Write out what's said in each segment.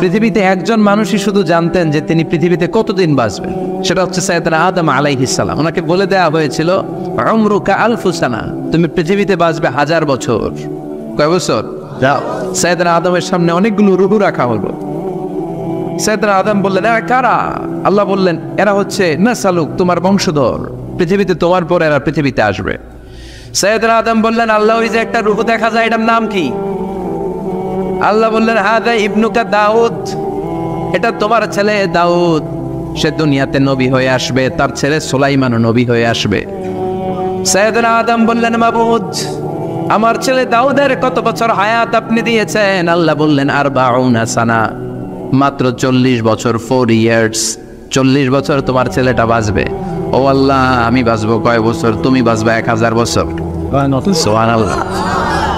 পৃথিবীতে একজন মানুষই শুধু জানতেন যে তিনি পৃথিবীতে কতদিন বাঁচবেন, সেটা হচ্ছে সাইয়েদনা আদম আলাইহিস সালাম। ওনাকে বলে দেওয়া হয়েছিল উমরুকা আলফু সানা, তুমি পৃথিবীতে বাঁচবে 1000 বছর। কয় বছর? সাইয়েদনা আদমের সামনে অনেকগুলো রূহ রাখা হলো। সাইয়েদনা আদম বললেন, এরা কারা? আল্লাহ বললেন, এরা হচ্ছে নাসালুক, তোমার বংশধর, পৃথিবীতে তোমার পর এরা পৃথিবীতে আসবে। সাইয়েদনা আদম বললেন, আল্লাহ ওই যে একটা রূহ দেখা যায়, এটার নাম কি? আল্লাহ বললেন, হাদা ইবনুকা দাউদ, এটা তোমার ছেলে দাউদ, সে দুনিয়াতে নবী হয়ে আসবে, তার ছেলে সুলাইমানও নবী হয়ে আসবে। সাইয়েদনা আদম বললেন, মাবুদ, আমার ছেলে দাউদের কত বছর হায়াত আপনি দিয়েছেন? আল্লাহ বললেন, 40 সানা, মাত্র 40 বছর, 4 ইয়ার্স, 40 বছর তোমার ছেলেটা বাঁচবে। ও আল্লাহ, আমি বাঁচবো কয় বছর? তুমি বাঁচবে 1000 বছর। সুবহানাল্লাহ।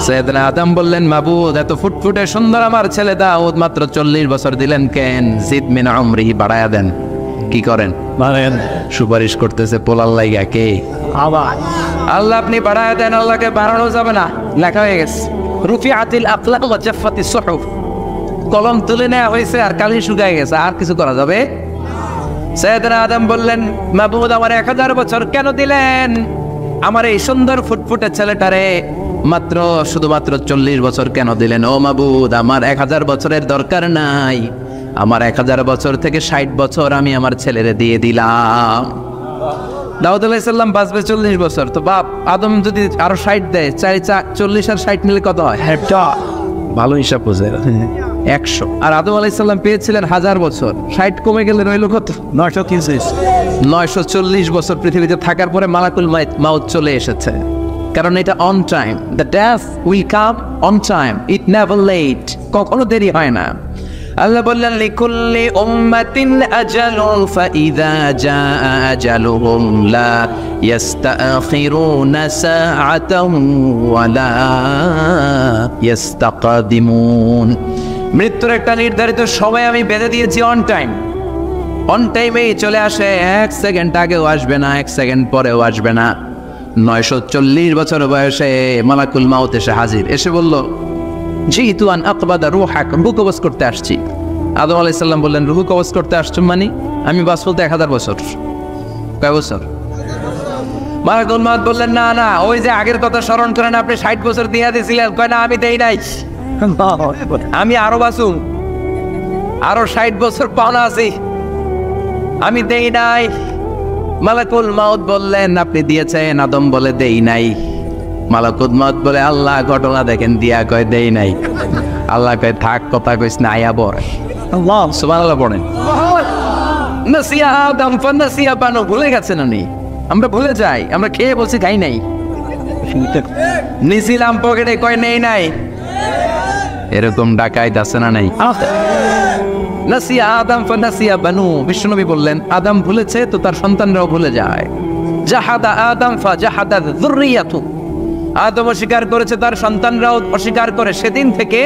সাইয়েদনা আদম বললেন, মাবুদ, এত ফুটফুটে সুন্দর আমার ছেলে দাউদ, মাত্র 40 বছর দিলেন কেন? জিদ মিন উমরিহি, বাড়ায়া দেন। কি করেন? সুপারিশ করতেছে পোলার লাইগা। কে? আল্লাহ, আপনি বাড়ায়া দেন। আল্লাহকে বাড়ানো যাবে না, লেখা হয়ে গেছে, রুফিআতিল আকলাম ওয়া জাফফাতিস সুহুফ, কলম তুলে নেওয়া হয়েছে আর কালি শুকায় গেছে, আর কিছু করা যাবে? সাইয়েদনা আদম বললেন, মাবুদ, আমার 1000 বছর কেন দিলেন? আমার এই সুন্দর ফুটফুটে ছেলেটারে মাত্র শুধুমাত্র 40 বছর কেন দিলেন? ও মাবুদ, আমার 1000 বছরের দরকার নাই, আমার 1000 বছর থেকে 60 বছর আমি আমার ছেলেরে দিয়ে দিলাম। দাউদ আলাইহিস সালাম বাঁচবে 40 বছর, তো বাপ আদম যদি আরো 60 দেয়, 40 আর 60 নিলে কত হয়? ভালো হিসাব বোঝে, 100। আর আদম আলাইহিস সালাম পেয়েছিলেন 1000 বছর, 60 কমে গেলে রইল কত? 940 বছর পৃথিবীতে থাকার পরে মালাকুল মাউত চলে এসেছে, কারণ এটা on time. The death will come on time, it never late, কখনো দেরি হয় না। আল্লাহ বললেন, লিকুল্লি উম্মাতিন আজালুন ফাইযা জাআ আজালুহুম লা ইস্তাখিরুনা সাআতান ওয়া লা ইস্তাকদিমুন। মৃত্যুর একটা নির্ধারিত সময় আমি বেঁধে দিয়েছি, অন টাইম, অন টাইমেই চলে আসে, 1 সেকেন্ড আগেও আসবে না, 1 সেকেন্ড পরেও আসবে না। 940 বছর বয়সে মালাকুল মাউত এসে হাজির, এসে বলল, জিতু আন আকবাদা রূহাক, রূহ কবজ করতে আসছি। আদম আলাইহিস সালাম বললেন, রূহ কবজ করতে আসছো মানে? আমি বাঁচবো তো 1000 বছর। কয় বছর? মালাকুল মাউত বললেন, না না, ওই যে আগের কথা স্মরণ করেন, আপনি 60 বছর দিয়ে দিয়েছিলেন। কয় না, আমি দেই নাই, আমি আরো বাঁচুম, আরো 60 বছর পাওনা আছি, আমি দেই নাই। মালাকুল মাউত বললেন, আপনি দিয়েছেন? আদম বলে, দেই নাই। মালাকুল মাউত বলে, আল্লাহ ঘটনা দেখেন, দিয়া কয় দেই নাই। আল্লাহ কয়, থাক, কথা কইস না, আয়া পড়ে। আল্লাহ সুবহানাল্লাহ পড়েন। নাসিয়া আদম ফানাসিয়া বানু, ভুলে গেছেন উনি, আমরা ভুলে যাই, আমরা খেয়ে বলছি খাই নাই, নিছিলাম পকেটে, কয় নেই নাই। এরকম ডাকাইত আছে না নাই? নাসিয়া আদম ফানাসিয়া বানু, বিশ্বনবী বললেন, আদম ভুলেছে তো তার সন্তানরাও ভুলে যায়। জাহাদা আদম ফাজাহাদা যুররিয়াতু, আদম অস্বীকার করেছে, তার সন্তানরাও অস্বীকার করে। সেদিন থেকে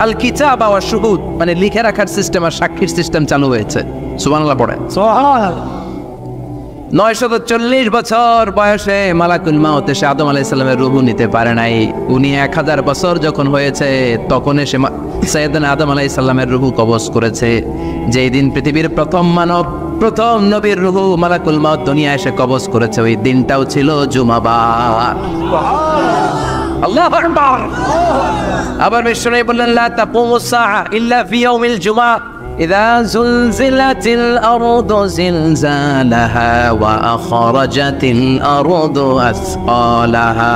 আল কিতাব ওয়া শুহুদ, মানে লিখে রাখার সিস্টেম আর সাক্ষীর সিস্টেম চালু হয়েছে। সুবহানাল্লাহ পড়ে। সুবহানাল্লাহ। 940 বছর বয়সে মালাকুল মাউত এসে আদম আলাইহিস সালামের রূহ নিতে পারে নাই। উনি 1000 বছর যখন হয়েছে তখন এসে সাইয়েদনা আদম আলাইহিস সালামের রূহ কবজ করেছে। যেই দিন পৃথিবীর প্রথম মানব, প্রথম নবীর রূহ মালাকুল মাউত দুনিয়া এসে কবজ করেছে, ওই দিনটাও ছিল জুমাবার। আল্লাহু আকবার। আবার বিশ্বনবী বললেন, লা তাকুমুস সাআ ইল্লা ফি ইয়াউমিল জুমআ, ইযা যুলজিলাতিল আরদু জিলজালাহা ওয়া আখরাজাতিল আরদু আসকালাহা,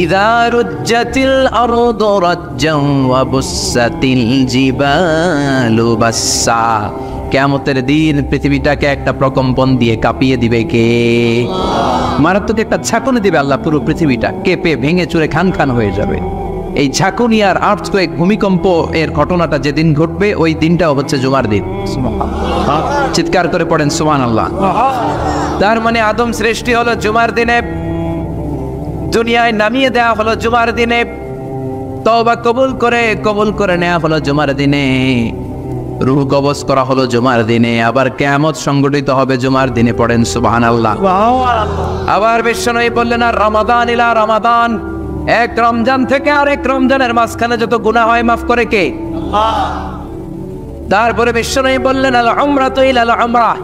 ইযা রুজ্জাতিল আরদু রাজ্জান ওয়া বুসাতিল জিবালু বাসসা। কিয়ামতের দিন পৃথিবীটাকে একটা প্রকম্পন দিয়ে কাঁপিয়ে দিবে কে? মারাত্মক একটা ঝাঁকুনি দিবে আল্লাহ, পুরো পৃথিবীটা কেঁপে ভেঙে চুরে খান খান হয়ে যাবে। এই ঝাঁকুনি আর আর্থকোয়েক, ভূমিকম্প এর ঘটনাটা যেদিন ঘটবে, ওই দিনটাও হচ্ছে জুমার দিন। চিৎকার করে পড়েন সুবহানাল্লাহ। তার মানে আদম সৃষ্টি হলো জুমার দিনে, দুনিয়ায় নামিয়ে দেওয়া হলো জুমার দিনে, তওবা কবুল করে নেওয়া হলো জুমার দিনে, রূহ কবজ করা হলো জুমার দিনে, আবার কিয়ামত সংগঠিত হবে জুমার দিনে। পড়েন সুবহানাল্লাহ। আবার বিশ্বনবী বললেন, আর রমাদান ইলা রমাদান, এক রমজান থেকে আরেক রমজানের মাঝখানে যত গুনাহ হয় মাফ করে কে? তারপরে বিশ্বনবী বললেন আল উমরাতু ইলাল উমরাহ,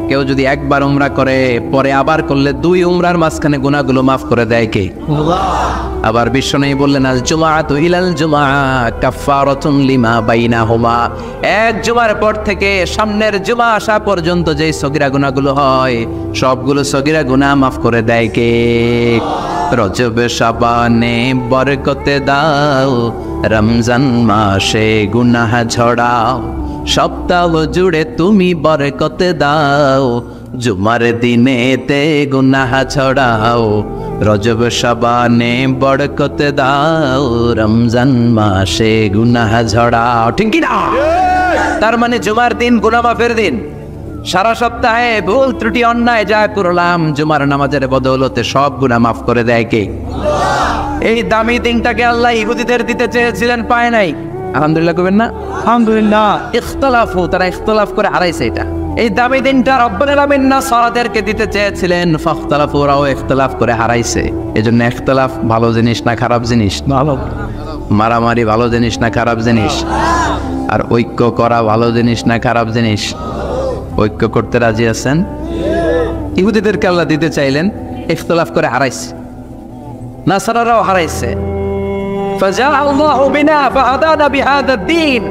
কেউ যদি একবার উমরা করে পরে আবার করলে 2 উমরার মাঝখানে গুনাহগুলো মাফ করে দেয় কে? আল্লাহ। আবার বিশ্বনবী বললেন আল জুমআতু ইলাল জুমআ কাফফারাতুন লিমা বাইনাহুমা, এক জুমার পর থেকে সামনের জুমা আসা পর্যন্ত যে সগীরা গুনাহগুলো হয় সবগুলো সগীরা গুনাহ মাফ করে দেয় কে? রজব শাবানে বরকতে দাও, রমজান মাসে গুনাহ ঝড়াও, সপ্তাহ জুড়ে তুমি বরকতে দাও, জুমার দিনেতে গুনাহ ছড়াও, রজব শাবানে বরকতে দাও, রমজান মাসে গুনাহ ঝড়াও। ঠিক কি না? তার মানে জুমার দিন গুনাহ মাফের দিন। সারা সপ্তাহে ভুল ত্রুটি অন্যায় যা করলাম জুমার নামাজের বদৌলতে সব গুনাহ মাফ করে দেয় কে? আল্লাহ। এই দামি দিনটাকে আল্লাহ ইহুদিদের দিতে চেয়েছিলেন, পায় নাই। আলহামদুলিল্লাহ কবেন না? আলহামদুলিল্লাহ। ইখতিলাফু, তারা ইখতিলাফ করে হারাইছে এটা। এই দামি দিনটা রব্বুল আলামিন নাসারাদেরকে দিতে চেয়েছিলেন, ফাখতালাফু, ওরাও ইখতিলাফ করে হারাইছে। এজন্য ইখতিলাফ ভালো জিনিস না খারাপ জিনিস? ভালো। মারামারি ভালো জিনিস না খারাপ জিনিস? আর ঐক্য করা ভালো জিনিস না খারাপ জিনিস? ঐক্য করতে রাজি আছেন? ইহুদিদেরকে আল্লাহ দিতে চাইলেন, ইখতিলাফ করে হারাইছে। নাসারারাও হারাইছে। فجاء الله بنا فهدانا بهذا الدين,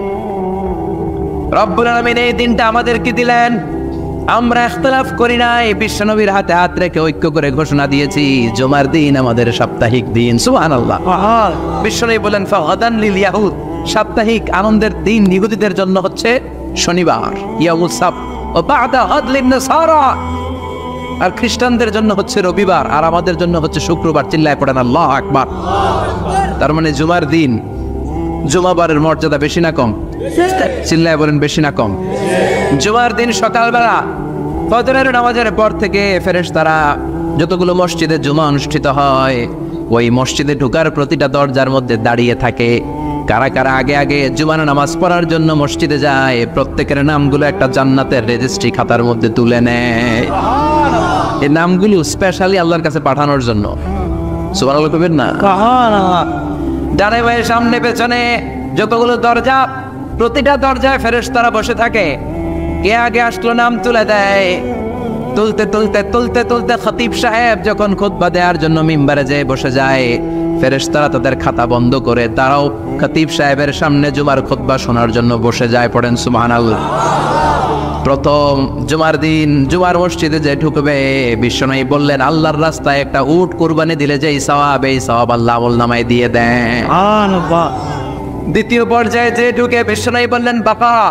রব্বুল আলামিন এই দিনটা আমাদেরকে দিলেন, আমরা ইখতিলাফ করি নাই, বিশ্বনবীর হাতে হাত রেখে ঐক্য করে ঘোষণা দিয়েছি জুমার দিন আমাদের সাপ্তাহিক দিন। সুবহানাল্লাহ। বিশ্বনবী বলেন ফাহাদান লিল ইয়াহুদ, সাপ্তাহিক আনন্দের দিন ইহুদিদের জন্য হচ্ছে শনিবার ইয়াউমুস সাbt, ও বা'দা হাদলিন নাসারা, আর খ্রিস্টানদের জন্য হচ্ছে রবিবার, আর আমাদের জন্য হচ্ছে শুক্রবার। চিল্লায় পড়েন আল্লাহু আকবার। তার মানে জুমার দিন জুমাবারের মর্যাদা বেশি না কম? চিল্লায় বলেন বেশি না কম? জুমার দিন সকালবেলা ফজরের নামাজের পর থেকে ফেরেশতারা যতগুলো মসজিদে জুমা অনুষ্ঠিত হয় ওই মসজিদে ঢোকার প্রতিটা দরজার মধ্যে দাঁড়িয়ে থাকে। কারা কারা আগে আগে জুমার নামাজ পড়ার জন্য মসজিদে যায় প্রত্যেকের নামগুলো একটা জান্নাতের রেজিস্ট্রি খাতার মধ্যে তুলে নেয়। এই নামগুলো স্পেশালি আল্লাহর কাছে পাঠানোর জন্য। সুবহানাল্লাহ কইবেন না? ডানে বাঁয়ে সামনে পেছনে যতগুলো দরজা, প্রতিটা দরজায় ফেরেশতারা বসে থাকে। কে আগে আসলো নাম তুলে দেয়। তুলতে তুলতে তুলতে তুলতে খতিব সাহেব যখন খুতবা দেওয়ার জন্য মিম্বারে যেয়ে বসে যায়, ফেরেশতারা তাদের খাতা বন্ধ করে তারাও খতিব সাহেবের সামনে জুমার খুতবা শোনার জন্য বসে যায়। পড়েন সুবহানাল্লাহ। প্রথম জুমার দিন জুমার মসজিদে যে ঢুকবে বিশ্বনবী বললেন আল্লাহর রাস্তায় একটা উট কুরবানি দিলে যেই সওয়াব, এই সওয়াব আল্লাহ আমলনামায় দিয়ে দেন। সুবহানাল্লাহ। দ্বিতীয় পর্যায়ে যে ঢুকে বিশ্বনবী বললেন বাকারা,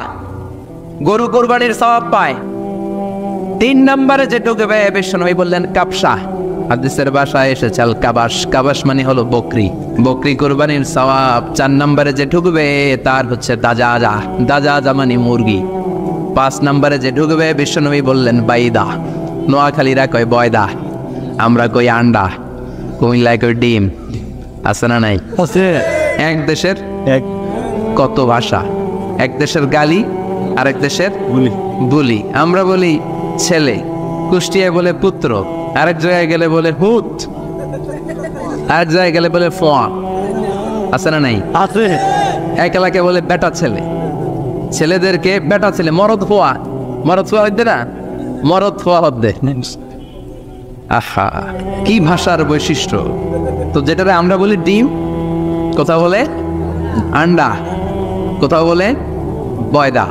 গরু কুরবানির সওয়াব পায়। 3 নম্বরে যে ঢুকবে বিশ্বনবী বললেন কাবসা, হাদিসের ভাষায় এসেছে আল কাবাস, কাবাস মানে হলো বকরি, বকরি কুরবানির সওয়াব। 4 নম্বরে যে ঢুকবে তার হচ্ছে দাজাজা, দাজাজা মানে মুরগি। 5 নম্বরে যে ঢুকবে বিশ্বনবী বললেন বাইদা, নোয়াখালীরা কয় বয়দা, আমরা কই আন্ডা, কুমিল্লায় কই ডিম। আছে না নাই? এক দেশের কত ভাষা, এক দেশের গালি আরেক দেশের বুলি। আমরা বলি ছেলে, কুষ্টিয়ায় বলে পুত্র, আরেক জায়গায় গেলে বলে হুত, আরেক জায়গায় গেলে বলে ফোয়া। আছে না নাই? আছে। এক এলাকায় বলে বেটা ছেলে, ছেলেদেরকে বেটা ছেলে। মরদ হওয়া, মরদ হওয়া হইতে না, মরদ হওয়া হদ্দে। আহা, কি ভাষার বৈশিষ্ট্য। তো যেটারে আমরা বলি ডিম, কোথাও বলে আন্ডা, কোথাও বলে বয়দা।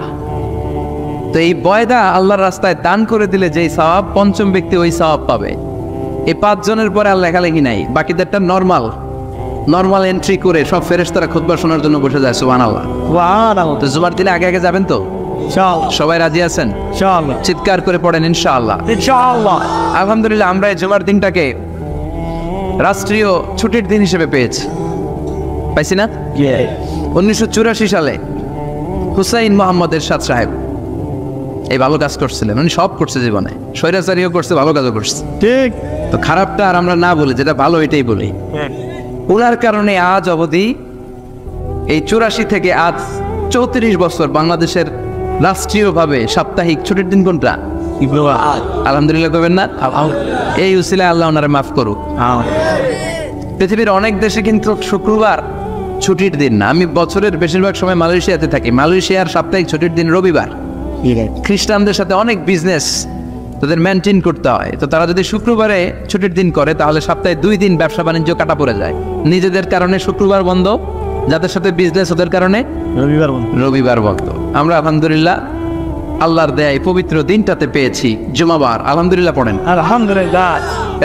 তো এই বয়দা আল্লাহর রাস্তায় দান করে দিলে যেই সওয়াব, পঞ্চম ব্যক্তি ওই সওয়াব পাবে। এই 5 জনের পরে আর লেখালেখি নাই, বাকিদেরটা নরমাল এন্ট্রি করে সব ফেরেশতারা খুতবা শোনার জন্য বসে যায়। সুবহানাল্লাহ। তো জুমার দিনে আগে আগে যাবেন তো? ইনশাআল্লাহ। সবাই রাজি আছেন? ইনশাআল্লাহ। চিৎকার করে পড়েন ইনশাআল্লাহ। ইনশাআল্লাহ। আলহামদুলিল্লাহ, আমরা এই জুমার দিনটাকে রাষ্ট্রীয় ছুটির দিন হিসেবে পেয়েছি, পাইছি না? 1984 সালে হুসাইন মোহাম্মদ এরশাদ সাহেব এই ভালো কাজ করছিলেন। উনি সব করছে জীবনে, স্বৈরাচারীও করছে, ভালো কাজও করছে। ঠিক। তো খারাপটা আর আমরা না বলি, যেটা ভালো এটাই বলি। ওনার কারণে আজ অবধি এই 84 থেকে আজ 34 বছর বাংলাদেশের রাষ্ট্রীয়ভাবে সাপ্তাহিক ছুটির দিন কোনটা? আলহামদুলিল্লাহ করবেন না? এই উসিলায় আল্লাহ ওনারে মাফ করুক। পৃথিবীর অনেক দেশে কিন্তু শুক্রবার ছুটির দিন না। আমি বছরের বেশিরভাগ সময় মালয়েশিয়াতে থাকি। মালয়েশিয়ার সাপ্তাহিক ছুটির দিন রবিবার। খ্রিস্টানদের সাথে অনেক বিজনেস তাদের মেনটেন করতে হয়, তো তারা যদি শুক্রবারে ছুটির দিন করে তাহলে সপ্তাহে 2 দিন ব্যবসা বাণিজ্য কাটা পড়ে যায়। নিজেদের কারণে শুক্রবার বন্ধ, যাদের সাথে বিজনেস ওদের কারণে রবিবার বন্ধ। আমরা আলহামদুলিল্লাহ আল্লাহর দেয় পবিত্র দিনটাতে পেয়েছি জুমাবার, আলহামদুলিল্লাহ পড়েন আলহামদুলিল্লাহ।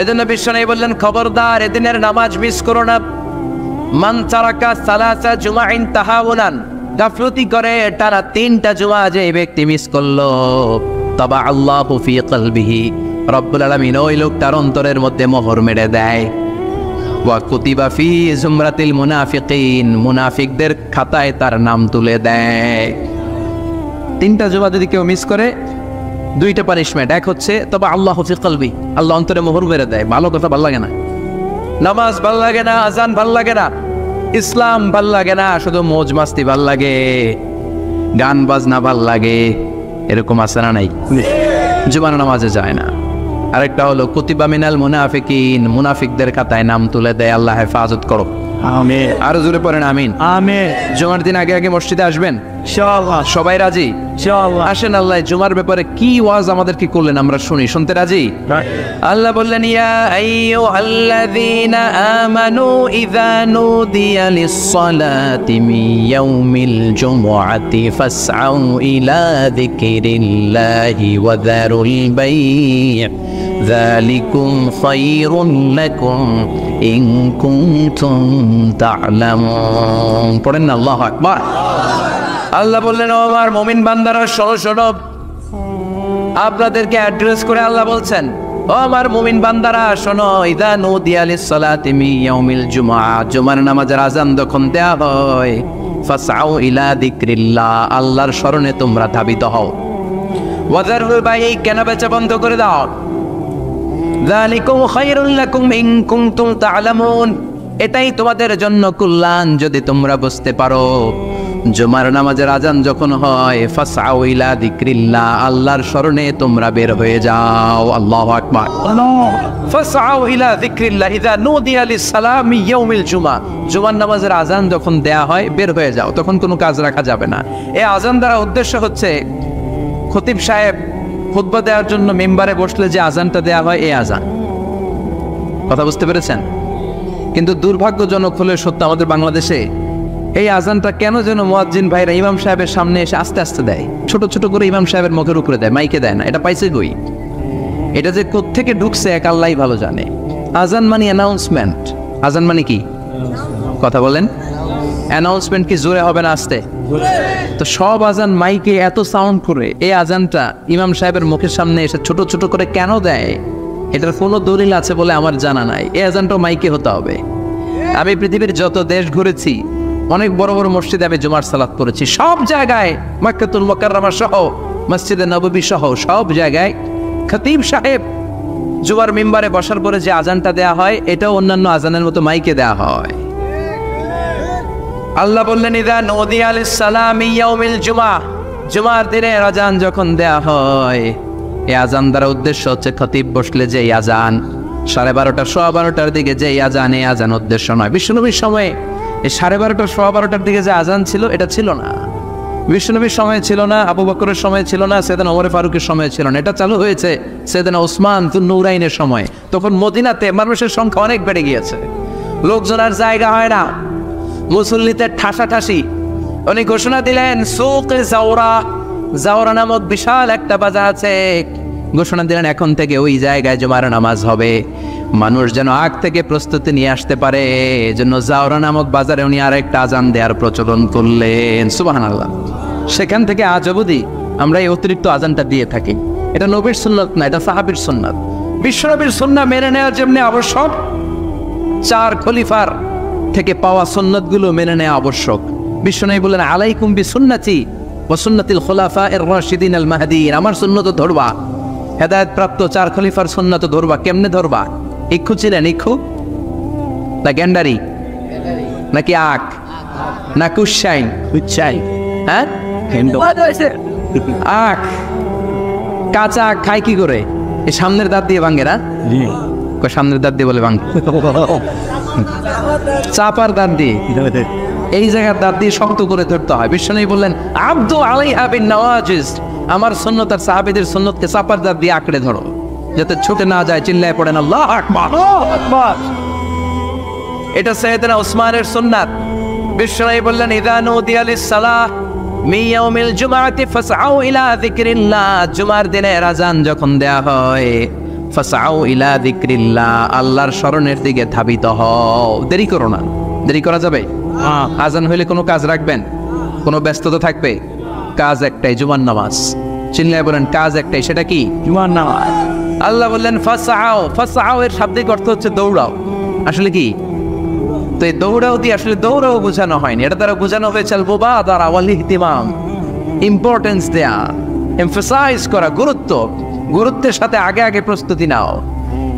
এজন্য বিশ্বনবী বললেন, খবরদার এদিনের নামাজ মিস করো না। মান তারাকা সালাসা জুমাইন তাহাউনান, গাফলতি করে টানা 3টা জুমা যে ব্যক্তি মিস করলো, তবা আল্লাহু ফি কলবিহি, রব্বুল আলামিন ওই লোকটার অন্তরের মধ্যে মোহর মেরে দেয়। ওয়া কুতিবা ফি জুমরাতিল মুনাফিকিন, মুনাফিকদের খাতায় তার নাম তুলে দেয়। 3টা জুমা যদি কেউ মিস করে 2টা পানিশমেন্ট। এক হচ্ছে তবা আল্লাহু ফি কলবি, আল্লাহ অন্তরে মোহর মেরে দেয়। ভালো কথা ভাল লাগে না, নামাজ ভাল লাগে না, আজান ভাল লাগে না, ইসলাম ভাল লাগে না, শুধু মौज মাস্তি ভাল লাগে, গান বাজনা ভাল লাগে, এরকম আছে না নাই? জুমার নামাজে যায় না। আরেকটা হলো কুতিবা মিনাল মুনাফিকিন, মুনাফিকদের খাতায় নাম তুলে দেয়। আল্লাহ হেফাজত করো, আমিন। আরো জোরে পড়েন আমিন। আমিন। জুমার দিন আগে আগে মসজিদে আসবেন ইনশাআল্লাহ। সবাই রাজি? ইনশাআল্লাহ। আসেন, আল্লাহ জুমার ব্যাপারে কি ওয়াজ আমাদের কি করলেন আমরা শুনি। শুনতে রাজি? আল্লাহ বললেন, ইয়া আইয়ুহাল্লাযীনা আমানু ইযা নুদিয়া লিস-সালাতি মিন ইয়াউমিল জুমআতি ফাসআউ ইলা যিকরিল্লাহি ওয়া যারুল বাই', যালিকুম খায়রুন লাকুম ইন কুনতুম তা'লামুন। পড়েন না আল্লাহু আকবার। আল্লাহ বললেন, ও আমার মুমিন বান্দারা শোনো শোনো। আপনাদেরকে অ্যাড্রেস করে আল্লাহ বলছেন, ও আমার মুমিন বান্দারা শোনো, ইযা নুদিয়া লিস-সালাতি মিন ইয়াউমিল জুমআ, জুমার নামাজের আযান যখন দেয়া হয়, ফাসআউ ইলা যিকরিল্লাহ, আল্লাহর স্মরণে তোমরা ধাবিত হও। ওয়া যারুল বাই', কেনাবেচা বন্ধ করে দাও। যালিকুম খায়রুল লাকুম ইন কুনতুম তা'লামুন, এটাই তোমাদের জন্য কল্যাণ যদি তোমরা বুঝতে পারো। জুমার নামাজের আজান যখন হয়, ফাসআউ ইলা যিকরিল্লাহ, আল্লাহর স্মরণে তোমরা বের হয়ে যাও। আল্লাহু আকবার। ফাসআউ ইলা যিকরিল্লাহ ইযা নুদিয়া লিস-সালামি ইয়াউমিল জুমআ, জুমার নামাজের আজান যখন দেয়া হয় বের হয়ে যাও, তখন কোনো কাজ রাখা যাবে না। এই আজান দ্বারা উদ্দেশ্য হচ্ছে খতিব সাহেব খুতবা দেওয়ার জন্য মিম্বারে বসলে যে আজানটা দেয়া হয়, এই আজান। কথা বুঝতে পেরেছেন? কিন্তু দুর্ভাগ্যজনক হলে সত্য, আমাদের বাংলাদেশে এই আজানটা কেন যেন মুয়াজ্জিন ভাইরা ইমাম সাহেবের সামনে এসে আস্তে আস্তে দেয়, ছোট ছোট করে ইমাম সাহেবের মুখের উপরে দেয়, মাইকে দেয় না। এটা পাইছে কই? এটা যে কোত্থেকে ঢুকছে এক আল্লাহই ভালো জানে। আজান মানে অ্যানাউন্সমেন্ট। আজান মানে কি? কথা বলেন। অ্যানাউন্সমেন্ট কি জোরে হবে না আস্তে? তো সব আজান মাইকে এত সাউন্ড করে, এই আজানটা ইমাম সাহেবের মুখের সামনে এসে ছোট ছোট করে কেন দেয়? এটার কোনো দলিল আছে বলে আমার জানা নাই। এই আজানটাও মাইকে হতে হবে। আমি পৃথিবীর যত দেশ ঘুরেছি, অনেক বড় বড় মসজিদে আমি জুমার সালাত করেছি, সব জায়গায় মক্কাতুল মুকাররমা সহ মসজিদে নববী সহ সব জায়গায় খতিব সাহেব জুমার মিম্বারে বসার পরে যে আজানটা দেয়া হয়, এটাও অন্যান্য আজানের মতো মাইকে দেয়া হয়। আল্লাহ বললেন, ইযা নুদিয়া লিস-সালামি ইয়াউমিল জুমআ, জুমার দিনে আজান যখন দেয়া হয়, এই আজান দ্বারা উদ্দেশ্য হচ্ছে খতিব বসলে যে আজান 12:30 12:15 দিকে যে আজান, এই আজান উদ্দেশ্য নয়। বিশ্বনবীর সময়ে এই 12:30 12:15 দিকে যে আজান ছিল, এটা ছিল না। বিশ্বনবীর সময় ছিল না, আবু বকরের সময় ছিল না, সাইয়েদনা ওমর ফারুকের সময় ছিল না। এটা চালু হয়েছে সাইয়েদনা উসমান যুন-নূরাইনের সময়। তখন মদিনাতে মানুষের সংখ্যা অনেক বেড়ে গিয়েছে, লোকজন আর জায়গা হয় না, মুসল্লিতে ঠাসাঠাসি। উনি ঘোষণা দিলেন, সুকে জাওরা, জাওরা নামক বিশাল একটা বাজার আছে, ঘোষণা দিলেন এখন থেকে ওই জায়গায় জুমার নামাজ হবে। মানুষ যেন আগ থেকে প্রস্তুতি নিয়ে আসতে পারে, এজন্য জাওরা নামক বাজারে উনি আরেকটা আজান দেওয়ার প্রচলন করলেন। সুবহানাল্লাহ। সেখান থেকে আজ অবধি আমরা এই অতিরিক্ত আজানটা দিয়ে থাকি। এটা নবীর সুন্নাত না, এটা সাহাবীর সুন্নাত। বিশ্বনবীর সুন্নাহ মেনে নেওয়া যেমনি আবশ্যক, 4 খলিফার থেকে পাওয়া সুন্নাতগুলো মেনে নেওয়া আবশ্যক। বিশ্বনবী বলেন, আলাইকুম বিসুন্নতি ওয়া সুন্নাতিল খুলাফায়ে রাশিদিন আল মাহদিয়িন, আমার সুন্নাত ধরবা। হেদায়েত প্রাপ্ত 4 খলিফার সুন্নাত ধরবা। কেমনে ধরবা? ইক্ষু ছিলেন? ইক্ষু না গ্যান্ডারি নাকি আখ না কুশাইন? কুশাইন, হ্যাঁ, আখ। কাঁচা আখ খায় কি করে? এই সামনের দাঁত দিয়ে ভাঙে না? সামনের দাঁত দিয়ে বলে ভাঙে, চাপার দাঁত দিয়ে। এই জায়গার দাঁত দিয়ে শক্ত করে ধরতে হয়। বিশ্বনবী বললেন আব্দু আলাইহা বিন নওয়াজিজ, আমার সুন্নত আর সাহাবীদের সুন্নতকে চাপার দাঁত দিয়ে আঁকড়ে ধরো যাতে ছুটে না যায়। চিল্লায় পড়েন আল্লাহু আকবার। আকবার। এটা সাইয়েদনা উসমানের সুন্নাত। বিশ্বনবী বললেন ইযা নুদিয়া লিস-সালাহ মিন ইয়াউমিল জুমআতি ফাসআউ ইলা যিকরিল্লাহ, জুমার দিনে আযান যখন দেয়া হয় ফাসআউ ইলা যিকরিল্লাহ, আল্লাহর স্মরণের দিকে ধাবিত হও। দেরি করো না। দেরি করা যাবে? আযান হইলে কোনো কাজ রাখবেন? কোনো ব্যস্ততা থাকবে? কাজ একটাই, জুমার নামাজ। চিল্লায় বলেন কাজ একটাই, সেটা কি? জুমার নামাজ। আল্লাহ বললেন ফাসআউ, ফাসআউ এর শাব্দিক অর্থ হচ্ছে দৌড়াও। আসলে কি? তো এই দৌড়াও দিয়ে আসলে দৌড়াও বোঝানো হয়নি, এটা দ্বারা বোঝানো হয়েছে আল মুবাদারা ওয়াল ইহতিমাম, ইম্পর্টেন্স দেয়া, এমফাসাইজ করা, গুরুত্বের সাথে আগে আগে প্রস্তুতি নাও।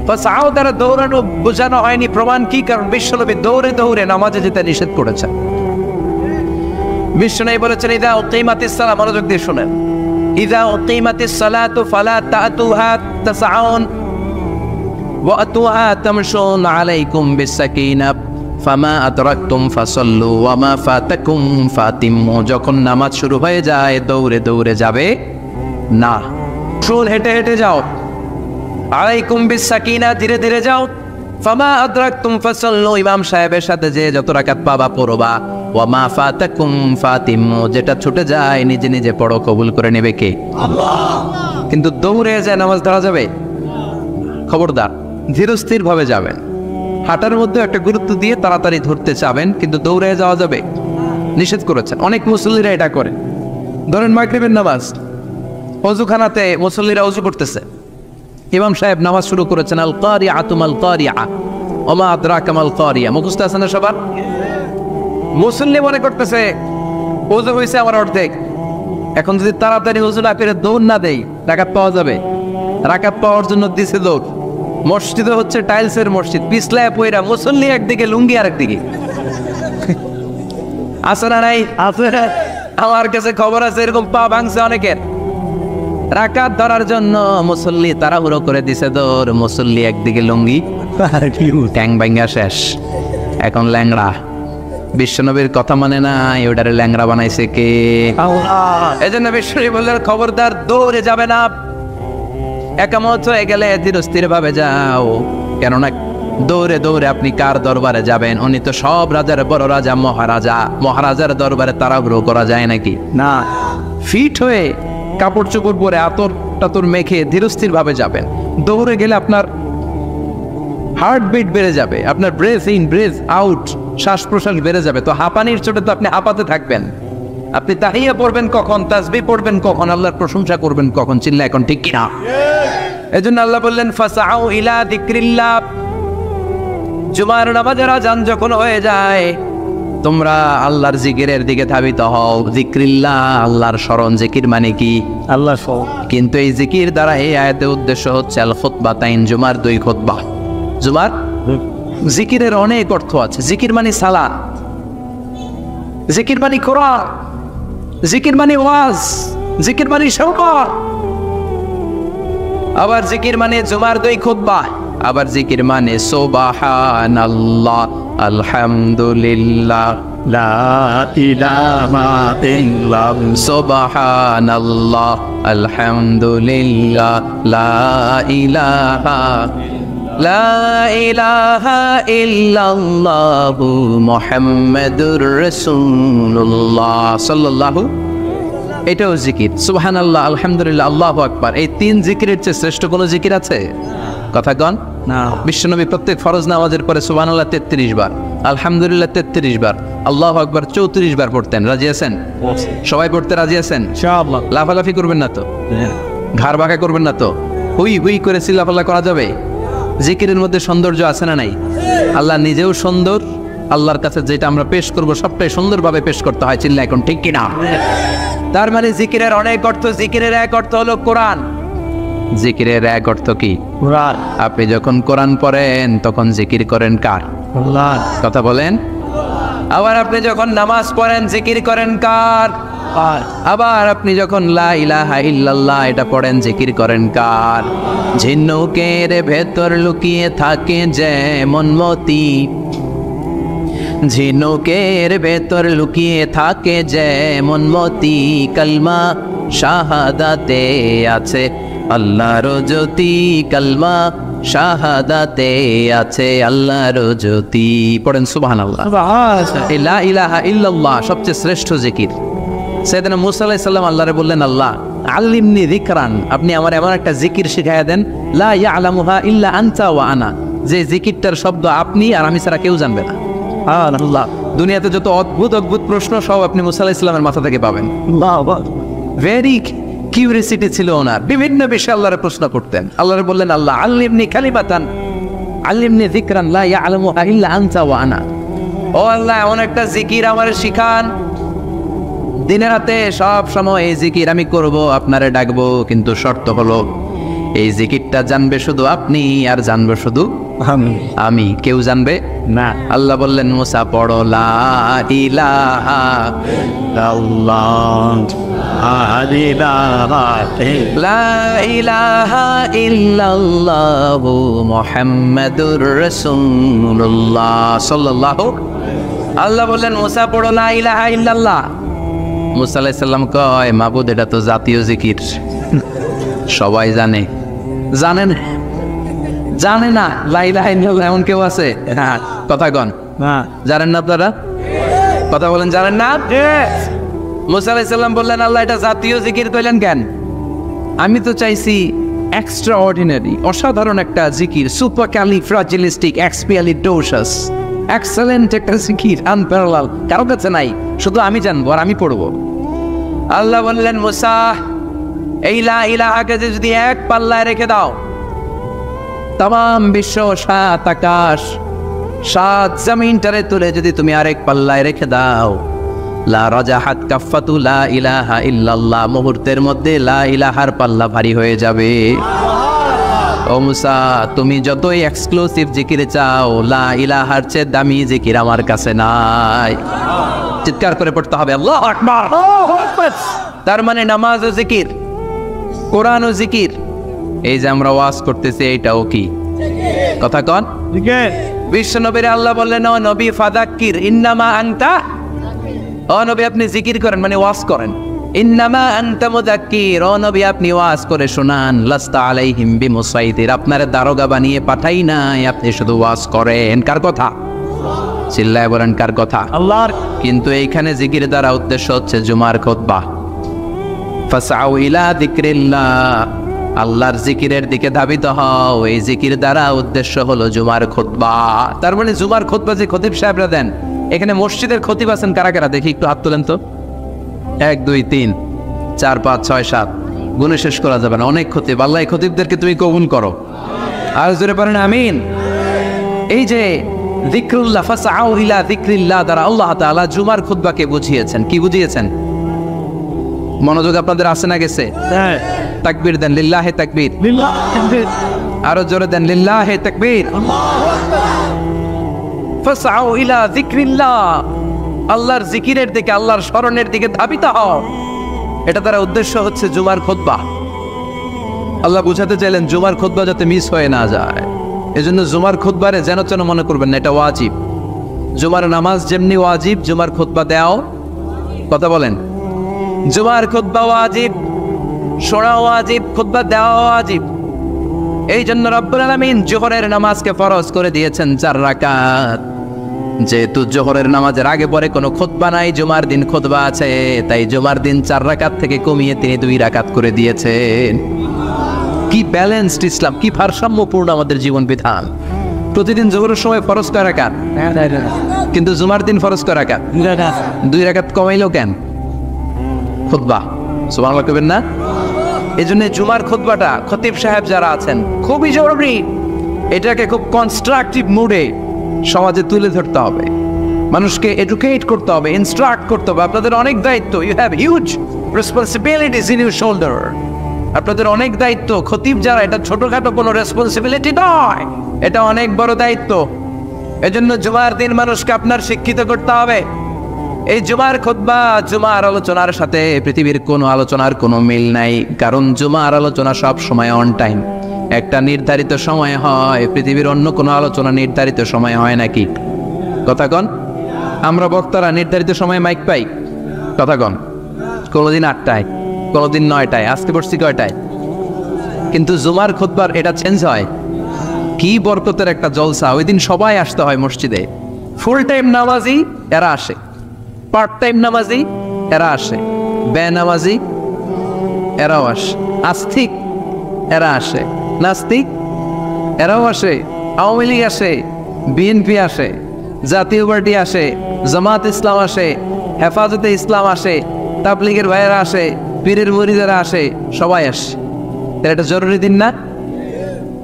ফাসআউ দ্বারা দৌড়ানো বোঝানো হয়নি। প্রমাণ কি? কারণ বিশ্বনবী দৌড়ে দৌড়ে নামাজে যেতে নিষেধ করেছেন। বিশ্বনবী বলেছেন ইযা উকিমাতিস সালাহ, মনোযোগ দিয়ে শুনেন, ইযা উকিমাতিস সালাতু ফালা তাতুহা তাসআউন ওয়া আতুহা তামশুন আলাইকুম বিসাকিনা ফামা আদরাকতুম ফাসাল্লু ওয়া মা ফাতাকুম ফাতিম্মু। যখন নামাজ শুরু হয়ে যায় দৌড়ে দৌড়ে যাবে না, শুন হেঁটে হেঁটে যাও। আলাইকুম বিসাকিনা, ধীরে ধীরে যাও। ফামা আদরাকতুম ফাসাল্লু, ইমাম সাহেবের সাথে যে যত রাকাত পাবা পড়বা। ওয়া মা ফাতাকুম ফাতিম্মু, যেটা ছুটে যায় নিজে নিজে পড়ো, কবুল করে নেবে কে? আল্লাহ। কিন্তু দৌড়ে যায় নামাজ ধরা যাবে? খবরদার, ধীরস্থির ভাবে যাবেন। হাঁটার মধ্যে একটা গুরুত্ব দিয়ে তাড়াতাড়ি ধরতে চাবেন, কিন্তু দৌড়ে যাওয়া যাবে? নিষেধ করেছেন। অনেক মুসল্লিরা এটা করে। ধরেন মাগরিবের নামাজ, ওযুখানাতে মুসল্লিরা ওযু করতেছে, ইমাম সাহেব নামাজ শুরু করেছেন আল কারিআতু মাল কারিআ ওয়া মা আদরাকা মাল কারিআ। মুখস্থ আছে না সবার? মুসল্লি মনে করতেছে ওযু হয়েছে আমার অর্ধেক, এখন যদি তাড়াতাড়ি ওযু না করে দৌড় না দেই রাকাত পাওয়া যাবে? রাকাত পাওয়ার জন্য দিছে দৌড়। মসজিদে হচ্ছে টাইলসের মসজিদ, পিছলায় পয়রা মুসল্লি একদিকে, লুঙ্গি আরেকদিকে। আছে না নাই? আছে। আমার কাছে খবর আছে এরকম পা ভাঙছে অনেকের। রাকাত ধরার জন্য মুসল্লি তাড়াহুড়ো করে দিছে দৌড়, মুসল্লি একদিকে লুঙ্গি, ট্যাং ভাঙ্গা শেষ, এখন ল্যাংড়া। বিশ্বনবীর কথা মানে না, ওটারে ল্যাংড়া বানাইছে কে? আল্লাহ। এজন্য বিশ্বনবী বললেন খবরদার দৌড়ে যাবে না, একামত হয়ে গেলে ধীরস্থির ভাবে যাও। কেননা দৌড়ে দৌড়ে আপনি কার দরবারে যাবেন? উনি তো সব রাজার বড় রাজা, মহারাজা। মহারাজার দরবারে তাড়াহুড়ো করা যায় নাকি? না। ফিট হয়ে কাপড় চোপড় পরে আতর টাতর মেখে ধীরস্থির ভাবে যাবেন। দৌড়ে গেলে আপনার হার্টবিট বেড়ে যাবে, আপনার ব্রেথ ইন ব্রেথ আউট, শ্বাস প্রশ্বাস বেড়ে যাবে। তো হাঁপানির চোটে তো আপনি হাঁপাতে থাকবেন। আপনি তাহিয়া পড়বেন কখন, তাসবিহ পড়বেন কখন, আল্লাহর প্রশংসা করবেন কখন? চিল্লা এখন ঠিক কিনা? এজন্য আল্লাহ বললেন ফাসআউ ইলা যিকরিল্লাহ, জুমার নামাজের আযান যখন হয়ে যায় তোমরা আল্লাহর জিকিরের দিকে ধাবিত হও। যিকরিল্লাহ, আল্লাহর স্মরণ। জিকির মানে কি? আল্লাহ সহ। কিন্তু এই জিকির দ্বারা এই আয়াতের উদ্দেশ্য হচ্ছে আল খুতবাতাইন, জুমার 2 খুতবা। জুমার জিকিরের অনেক অর্থ আছে। জিকির মানে সালাত, জিকির মানে কোরআন, জিকির মানে ওয়াজ, জিকির মানে শওকত। আবার জিকির মানে জুমার 2 খুতবা। আবার জিকির মানে সুবহানাল্লাহ, আলহামদুলিল্লাহ, লা ইলাহা ইল্লাল্লাহ, সুবহানাল্লাহ, আলহামদুলিল্লাহ, লা ইলাহা ইল্লাল্লাহু মুহাম্মাদুর রাসূলুল্লাহ সাল্লাল্লাহু। এটাও জিকির। সুবহানাল্লাহ, আলহামদুলিল্লাহ, আল্লাহু আকবার। এই 3 জিকিরের চেয়ে শ্রেষ্ঠ কোনো জিকির আছে? কথা কন না। বিশ্বনবী প্রত্যেক ফরজ নামাজের পরে সুবহানাল্লাহ 33 বার, আলহামদুলিল্লাহ 33 বার, আল্লাহু আকবার 34 বার পড়তেন। রাজি আছেন? সবাই পড়তে রাজি আছেন? ইনশাআল্লাহ। লাফালাফি করবেন না তো? ঘাড় বাঁকা করবেন না তো? হুই হুই করে চিল্লাপাল্লা করা যাবে? জিকিরের মধ্যে সৌন্দর্য আছে না নাই? আল্লাহ নিজেও সুন্দর। আল্লাহর কাছে যেটা আমরা পেশ করব সবটাই সুন্দরভাবে পেশ করতে হয়। চিল্লা এখন ঠিক কিনা? তার মানে জিকিরের অনেক অর্থ। জিকিরের এক অর্থ হলো কোরআন। জিকিরের এক অর্থ কি? কোরআন। আপনি যখন কোরআন পড়েন তখন জিকির করেন কার? আল্লাহ। কথা বলেন। আবার আপনি যখন নামাজ পড়েন জিকির করেন কার? আবার আপনি যখন লা ইলাহা ইল্লাল্লাহ এটা পড়েন জিকির করেন কার? ঝিনুকের ভেতর লুকিয়ে থাকে যেমন মতি, ঝিনুকের ভেতর লুকিয়ে থাকে যেমন মতি, কালমা শাহাদাতে আছে আল্লাহর জ্যোতি, কালমা শাহাদাতে আছে আল্লাহর জ্যোতি। পড়েন সুবহানাল্লাহ। লা ইলাহা ইল্লাল্লাহ সবচেয়ে শ্রেষ্ঠ জিকির। সাইয়েদনা মুসা আলাইহিস সালাম আল্লাহরে বললেন, আল্লাহ আল্লিমনি যিকরান, আপনি আমার এমন একটা জিকির শিখাইয়া দেন, লা ইয়ালামুহা ইল্লা আনতা ওয়া আনা, যে জিকিরটার শব্দ আপনি আর আমি ছাড়া কেউ জানবে না। আল্লাহ, দুনিয়াতে যত অদ্ভুত অদ্ভুত প্রশ্ন সব আপনি মুসা আলাইহিস সালামের মাথা থেকে পাবেন। ভেরি কিউরিয়াসিটি ছিল ওনার, বিভিন্ন বিষয়ে আল্লাহরে প্রশ্ন করতেন। আল্লাহরে বললেন, আল্লাহ আল্লিমনি কালিমাতান, আল্লিমনি যিকরান লা ইয়ালামুহা ইল্লা আনতা ওয়া আনা। ও আল্লাহ, এমন একটা জিকির আমারে শিখান, দিনে রাতে সব সময় এই জিকির আমি করব, আপনারে ডাকবো, কিন্তু শর্ত হলো এই জিকিরটা জানবে শুধু আপনি আর জানবে শুধু আমি, কেউ জানবে না। আল্লাহ বললেন, মুসা পড়ো লা ইলাহা লা ইলাহা ইল্লাল্লাহু মুহাম্মাদুর রাসূলুল্লাহ সাল্লাল্লাহু। আল্লাহ বললেন, মুসা পড়ো লা ইলাহা ইল্লাল্লাহ। মুসা আলাইহিস সালাম কয়, মাবুদ এটা তো জাতীয় জিকির, সবাই জানে। জানেন জানে না লা ইলাহা ইল্লাল্লাহ এমন কেউ আছে? হ্যাঁ, কথা কন, জানেন না আপনারা? কথা বলেন, জানেন না? মুসা আলাইহিস সালাম বললেন, আল্লাহ এটা জাতীয় জিকির কইলেন কেন? আমি তো চাইছি এক্সট্রা অর্ডিনারি, অসাধারণ একটা জিকির, সুপার ক্যালিফ্রাজিলিস্টিক এক্সপিয়ালিডোসাস, এক্সেলেন্ট একটা জিকির, আনপ্যারালাল, কারো কাছে নাই, শুধু আমি জানবো আর আমি পড়বো। আল্লাহ বললেন, মুসা এই লা ইলাহাকে যদি এক পাল্লায় রেখে দাও, তাম বিশ্ব, সাত আকাশ, সাত জমিনটারে তুলে যদি তুমি আরেক পাল্লায় রেখে দাও, লা রাজাহাত কাফাতু লা ইলাহা ইল্লাল্লাহ, মুহূর্তের মধ্যে লা ইলাহার পাল্লা ভারী হয়ে যাবে। ও মুসা, তুমি যতই এক্সক্লুসিভ জিকির চাও, লা ইলাহার চেয়ে দামি জিকির আমার কাছে নাই। চিৎকার করে পড়তে হবে আল্লাহু আকবার। তার মানে নামাজ ও জিকির, কোরআন ও জিকির, এই যে আমরা ওয়াজ করতেছি এইটাও কি? কথা কন। বিশ্ব নবীর আল্লাহ বললেন, ও নবী ফাযাক্কির ইন্নামা আনতা, ও নবী আপনি জিকির করেন মানে ওয়াজ করেন। ইন্নামা আনতা মুযাক্কির, ও নবী আপনি ওয়াজ করে শোনান। লাস্তা আলাইহিম বিমুসাইতির, আপনারে দারোগা বানিয়ে পাঠাই নাই, আপনি শুধু ওয়াজ করেন। কার কথা? চিল্লায় বলেন, কার কথা? আল্লাহর। কিন্তু এইখানে জিকির দ্বারা উদ্দেশ্য হচ্ছে জুমার খুতবা। ফাসআউ ইলা যিকরিল্লাহ, আল্লাহর জিকিরের দিকে ধাবিত হও, এই জিকির দ্বারা উদ্দেশ্য হলো জুমার খুতবা। তার মানে জুমার খুতবা যে খতিব সাহেবরা দেন, এখানে মসজিদের খতিব আছেন কারা কারা? দেখি একটু হাত তোলেন তো। 1 2 3 4 5 6 7, গুণে শেষ করা যাবে না, অনেক খতিব। আল্লাহ এই খতিবদেরকে তুমি কবুল করো, আর জোরে পারেন আমিন। এই যে যিকরুল্লাহ, ফাসআউ ইলা যিকরিল্লাহ দ্বারা আল্লাহ তাআলা জুমার খুতবাকে বুঝিয়েছেন। কি বুঝিয়েছেন? মনোযোগ আপনাদের আসে না গেছে? তাকবীর দেন, লিল্লাহে তাকবীর, আরো জোরে দেন, লিল্লাহে তাকবীর। ফাসআউ ইলা যিকরিল্লাহ, আল্লাহর জিকিরের দিকে, আল্লাহর স্মরণের দিকে ধাবিত হও। এটা তার উদ্দেশ্য হচ্ছে জুমার খুতবা। আল্লাহ বুঝাতে চাইলেন জুমার খুতবা যাতে মিস হয়ে না যায়, এজন্য জুমার খুতবারে যেন তেন মনে করবেন না, এটা ওয়াজিব। জুমার নামাজ যেমনি ওয়াজিব, জুমার খুতবা দেওয়াও, কথা বলেন, জুমার খুতবা ওয়াজিব, শোনা ওয়াজিব, খুতবা দেওয়া ওয়াজিব। এই জন্য রব্বুল আলামিন জোহরের নামাজকে ফরজ করে দিয়েছেন 4 রাকাত। যেহেতু জোহরের নামাজের আগে পরে কোনো খুতবা নাই, জুমার দিন খুতবা আছে, তাই জুমার দিন 4 রাকাত থেকে কমিয়ে তিনি 2 রাকাত করে দিয়েছেন। কি ব্যালেন্সড ইসলাম, কি ভারসাম্যপূর্ণ আমাদের জীবন বিধান। প্রতিদিন জোহরের সময় ফরজ কয় রাকাত, কিন্তু জুমার দিন ফরজ কয় রাকাত? 2 রাকাত কমাইলো কেন? খুতবা, সুবহানাল্লাহ কইবেন না? এই জন্য জুমার খুতবাটা খতিব সাহেব যারা আছেন খুবই জরুরি। এটাকে খুব কনস্ট্রাকটিভ মুডে সমাজে তুলে ধরতে হবে, মানুষকে এডুকেট করতে হবে, ইনস্ট্রাক্ট করতে হবে। আপনাদের অনেক দায়িত্ব, you have huge responsibilities in your shoulder. আপনাদের অনেক দায়িত্ব। খতিব যারা, এটা ছোটখাটো কোনো রেসপন্সিবিলিটি নয়, এটা অনেক বড় দায়িত্ব। এজন্য জুমার দিন মানুষকে আপনার শিক্ষিত করতে হবে। এই জুমার খুতবা, জুমার আলোচনার সাথে পৃথিবীর কোনো আলোচনার কোনো মিল নাই, কারণ জুমার আলোচনা সব সময় অন টাইম, একটা নির্ধারিত সময় হয়। পৃথিবীর অন্য কোনো আলোচনা নির্ধারিত সময় হয় নাকি? কথা কন। আমরা বক্তারা নির্ধারিত সময়ে মাইক পাই, কথা কন। কোনোদিন 8টায়, কোনোদিন 9টায়, আজকে বসছি কয়টায়? কিন্তু জুমার খুতবার এটা চেঞ্জ হয়। কি বরকতের একটা জলসা! ওই দিন সবাই আসতে হয় মসজিদে। ফুল টাইম নামাজি এরা আসে, পার্ট টাইম নামাজি এরা আসে, বেনামাজি এরাও আসে, আস্তিক এরা আসে, নাস্তিক এরাও আসে, আওয়ামী লীগ আসে, বিএনপি আসে, জাতীয় পার্টি আসে, জামাত ইসলাম আসে, হেফাজতে ইসলাম আসে, তাবলীগের ভাইয়েরা আসে, পীরের মুরিদেরা আসে, সবাই আসে। এটা জরুরি দিন না?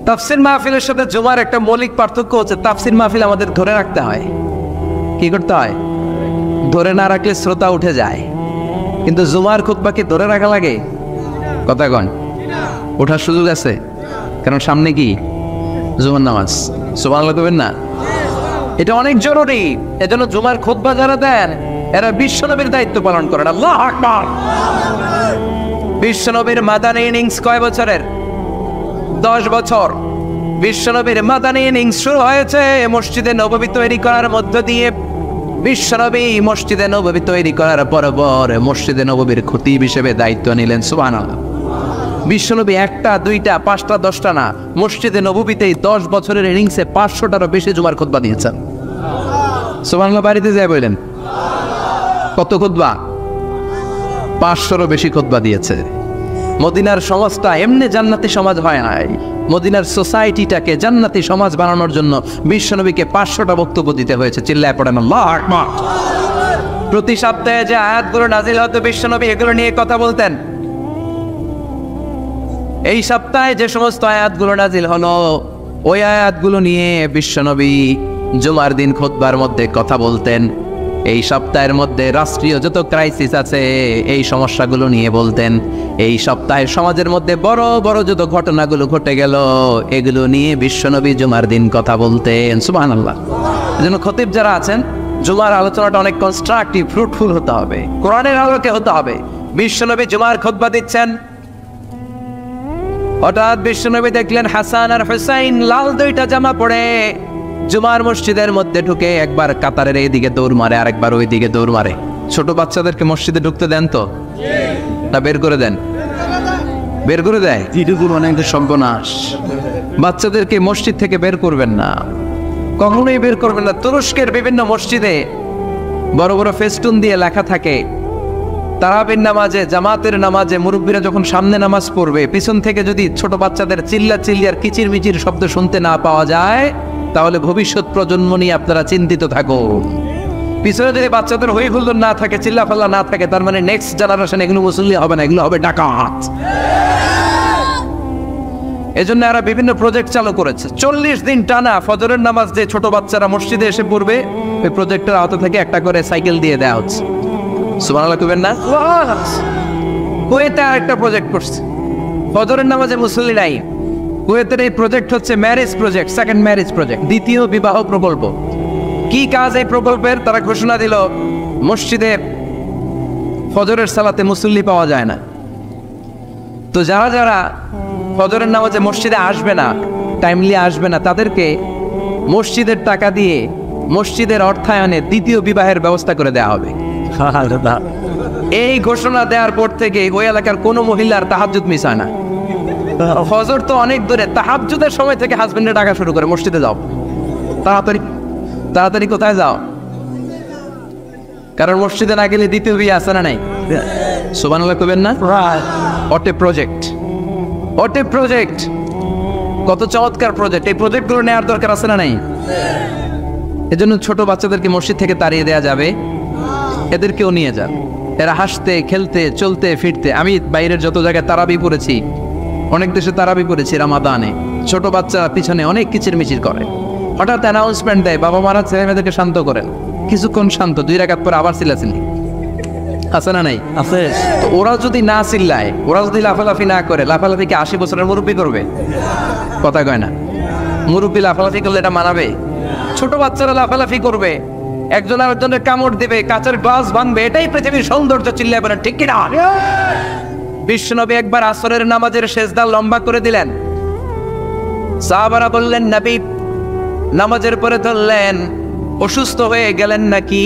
তাফসির মাহফিলের সাথে জুমার একটা মৌলিক পার্থক্য হচ্ছে, তাফসির মাহফিল আমাদের ধরে রাখতে হয়। কি করতে হয়? ধরে না রাখলে শ্রোতা উঠে যায়। কিন্তু জুমার খুতবাকে ধরে রাখা লাগে? কথা কন, ওঠার সুযোগ আছে, কারণ সামনে কি জুমার নামাজ। সুবহানাল্লাহ কইবেন না? এটা অনেক জরুরি। এজন্য জুমার খুতবা যারা দেন এরা বিশ্বনবীর দায়িত্ব পালন করেন। আল্লাহু আকবার। বিশ্বনবীর মাদানী ইনিংস কয় বছরের? 10 বছর। বিশ্বনবীর মাদানী ইনিংস শুরু হয়েছে মসজিদে নববী তৈরি করার মধ্য দিয়ে। বিশ্বনবী মসজিদে নববী তৈরি করার পর মসজিদে নববীর খতিব হিসেবে দায়িত্ব নিলেন। সুবহানাল্লাহ। বিশ্বনবী 1টা 2টা 5টা 10টা না, মসজিদে নববীতেই 10 বছরের ইনিংসে 500টারও বেশি জুমার খুতবা দিয়েছেন। সুবহানাল্লাহ। বাড়িতে যায় বললেন কত খুতবা? 500রও বেশি খুতবা দিয়েছে। মদিনার সমাজটা এমনি জান্নাতি সমাজ হয় নাই। মদিনার সোসাইটিটাকে জান্নাতি সমাজ বানানোর জন্য বিশ্বনবীকে 500টা বক্তব্য দিতে হয়েছে। চিল্লায় পড়েন আল্লাহু আকবার। প্রতি সপ্তাহে যে আয়াতগুলো নাজিল হতো বিশ্বনবী এগুলো নিয়ে কথা বলতেন। এই সপ্তাহে যে সমস্ত আয়াতগুলো নাজিল হলো ওই আয়াতগুলো নিয়ে বিশ্বনবী জুমার দিন খুতবার মধ্যে কথা বলতেন। এই সপ্তাহের মধ্যে রাষ্ট্রীয় যত ক্রাইসিস আছে এই সমস্যাগুলো নিয়ে বলতেন। এই সপ্তাহে সমাজের মধ্যে বড় বড় যত ঘটনাগুলো ঘটে গেল এগুলো নিয়ে বিশ্বনবী জুমার দিন কথা বলতেন। সুবহানাল্লাহ। এজন্য খতিব যারা আছেন জুমার আলোচনাটা অনেক কনস্ট্রাকটিভ, ফ্রুটফুল হতে হবে, কোরআনের আলোকে হতে হবে। বিশ্বনবী জুমার খুতবা দিচ্ছেন, হঠাৎ বিশ্বনবী দেখলেন হাসান আর হুসাইন লাল 2টা জামা পরে জুমার মসজিদের মধ্যে ঢুকে একবার কাতারের এইদিকে দৌড় মারে, আরেকবার ওই দিকে দৌড় মারে। ছোট বাচ্চাদেরকে মসজিদে ঢুকতে দেন তো না বের করে দেন? বের করে দেয়। অনেক সর্বনাশ। বাচ্চাদেরকে মসজিদ থেকে বের করবেন না, কখনোই বের করবেন না। তুরস্কের বিভিন্ন মসজিদে বড় বড় ফেস্টুন দিয়ে লেখা থাকে তারাবির নামাজে, জামাতের নামাজে মুরব্বীরা যখন সামনে নামাজ পড়বে পিছন থেকে যদি ছোট বাচ্চাদের চিল্লা চিল্লিয়ার কিচির মিচির শব্দ শুনতে না পাওয়া যায় তাহলে ভবিষ্যৎ প্রজন্ম নিয়ে আপনারা চিন্তিত থাকুন। পিছনে যদি বাচ্চাদের হই হুল্লোড় না থাকে, চিল্লা ফাল্লা না থাকে, তার মানে নেক্সট জেনারেশন এগুলো মুসল্লি হবে না, এগুলো হবে ডাকাত। এজন্য এরা বিভিন্ন প্রজেক্ট চালু করেছে। 40 দিন টানা ফজরের নামাজ যে ছোট বাচ্চারা মসজিদে এসে পড়বে ওই প্রজেক্টের আওতা থেকে একটা করে সাইকেল দিয়ে দেওয়া হচ্ছে। সুবহানাল্লাহ কইবেন না? কুয়েতে আরেকটা প্রজেক্ট করছে, ফজরের নামাজে মুসল্লি নাই। কুয়েতের এই প্রজেক্ট হচ্ছে marriage project, second marriage project, দ্বিতীয় বিবাহ প্রকল্প। কি কাজ এই প্রকল্পের? তারা ঘোষণা দিল মসজিদে ফজরের সালাতে মুসল্লি পাওয়া যায় না, তো যারা যারা ফজরের নামাজে মসজিদে আসবে না, টাইমলি আসবে না, তাদেরকে মসজিদের টাকা দিয়ে মসজিদের অর্থায়নে দ্বিতীয় বিবাহের ব্যবস্থা করে দেওয়া হবে। এই ঘোষণা দেওয়ার পর থেকে ওই এলাকার কোনো মহিলার তাহাজ্জুদ মিস হয় না। ফজর তো অনেক দূরে, তাহাজ্জুদের সময় থেকে হাজবেন্ডে ডাকা শুরু করে মসজিদে যাও, তাড়াতাড়ি তাড়াতাড়ি কোথায় যাও, কারণ মসজিদে না গেলে দ্বিতীয় বিয়ে আছে না নাই? সুবহানাল্লাহ কইবেন না? অটে প্রজেক্ট, অটে প্রজেক্ট, কত চমৎকার প্রজেক্ট! এই প্রজেক্টগুলো নেওয়ার দরকার আছে না নাই? এজন্য ছোট বাচ্চাদেরকে মসজিদ থেকে তাড়িয়ে দেওয়া যাবে, এদেরকেও নিয়ে যান। এরা হাসতে খেলতে চলতে ফিরতে, আমি বাইরের যত জায়গায় তারাবি পড়েছি, অনেক দেশে তারাবি পড়েছি রামাদানে, ছোট বাচ্চা পিছনে অনেক কিচির মিচির করে, হঠাৎ অ্যানাউন্সমেন্ট দেয় বাবা মারা ছেলে মেয়েদেরকে শান্ত করেন, কিছুক্ষণ শান্ত, 2 রাকাত পরে আবার চিল্লাচিল্লি, আছে না নাই? আছে। ওরা যদি না চিল্লায়, ওরা যদি লাফালাফি না করে, লাফালাফিকে 80 বছরের মুরব্বী করবে? কথা কয় না। মুরব্বী লাফালাফি করলে এটা মানাবে? ছোট বাচ্চারা লাফালাফি করবে, একজন আরেকজনের কামড় দিবে, কাঁচের গ্লাস ভাঙবে, এটাই পৃথিবীর সৌন্দর্য। চিল্লায় বলেন ঠিক কিনা? বিশ্বনবী একবার আসরের নামাজের সেজদা লম্বা করে দিলেন, সাহাবারা বললেন নবী, নামাজের পরে ধরলেন অসুস্থ হয়ে গেলেন নাকি,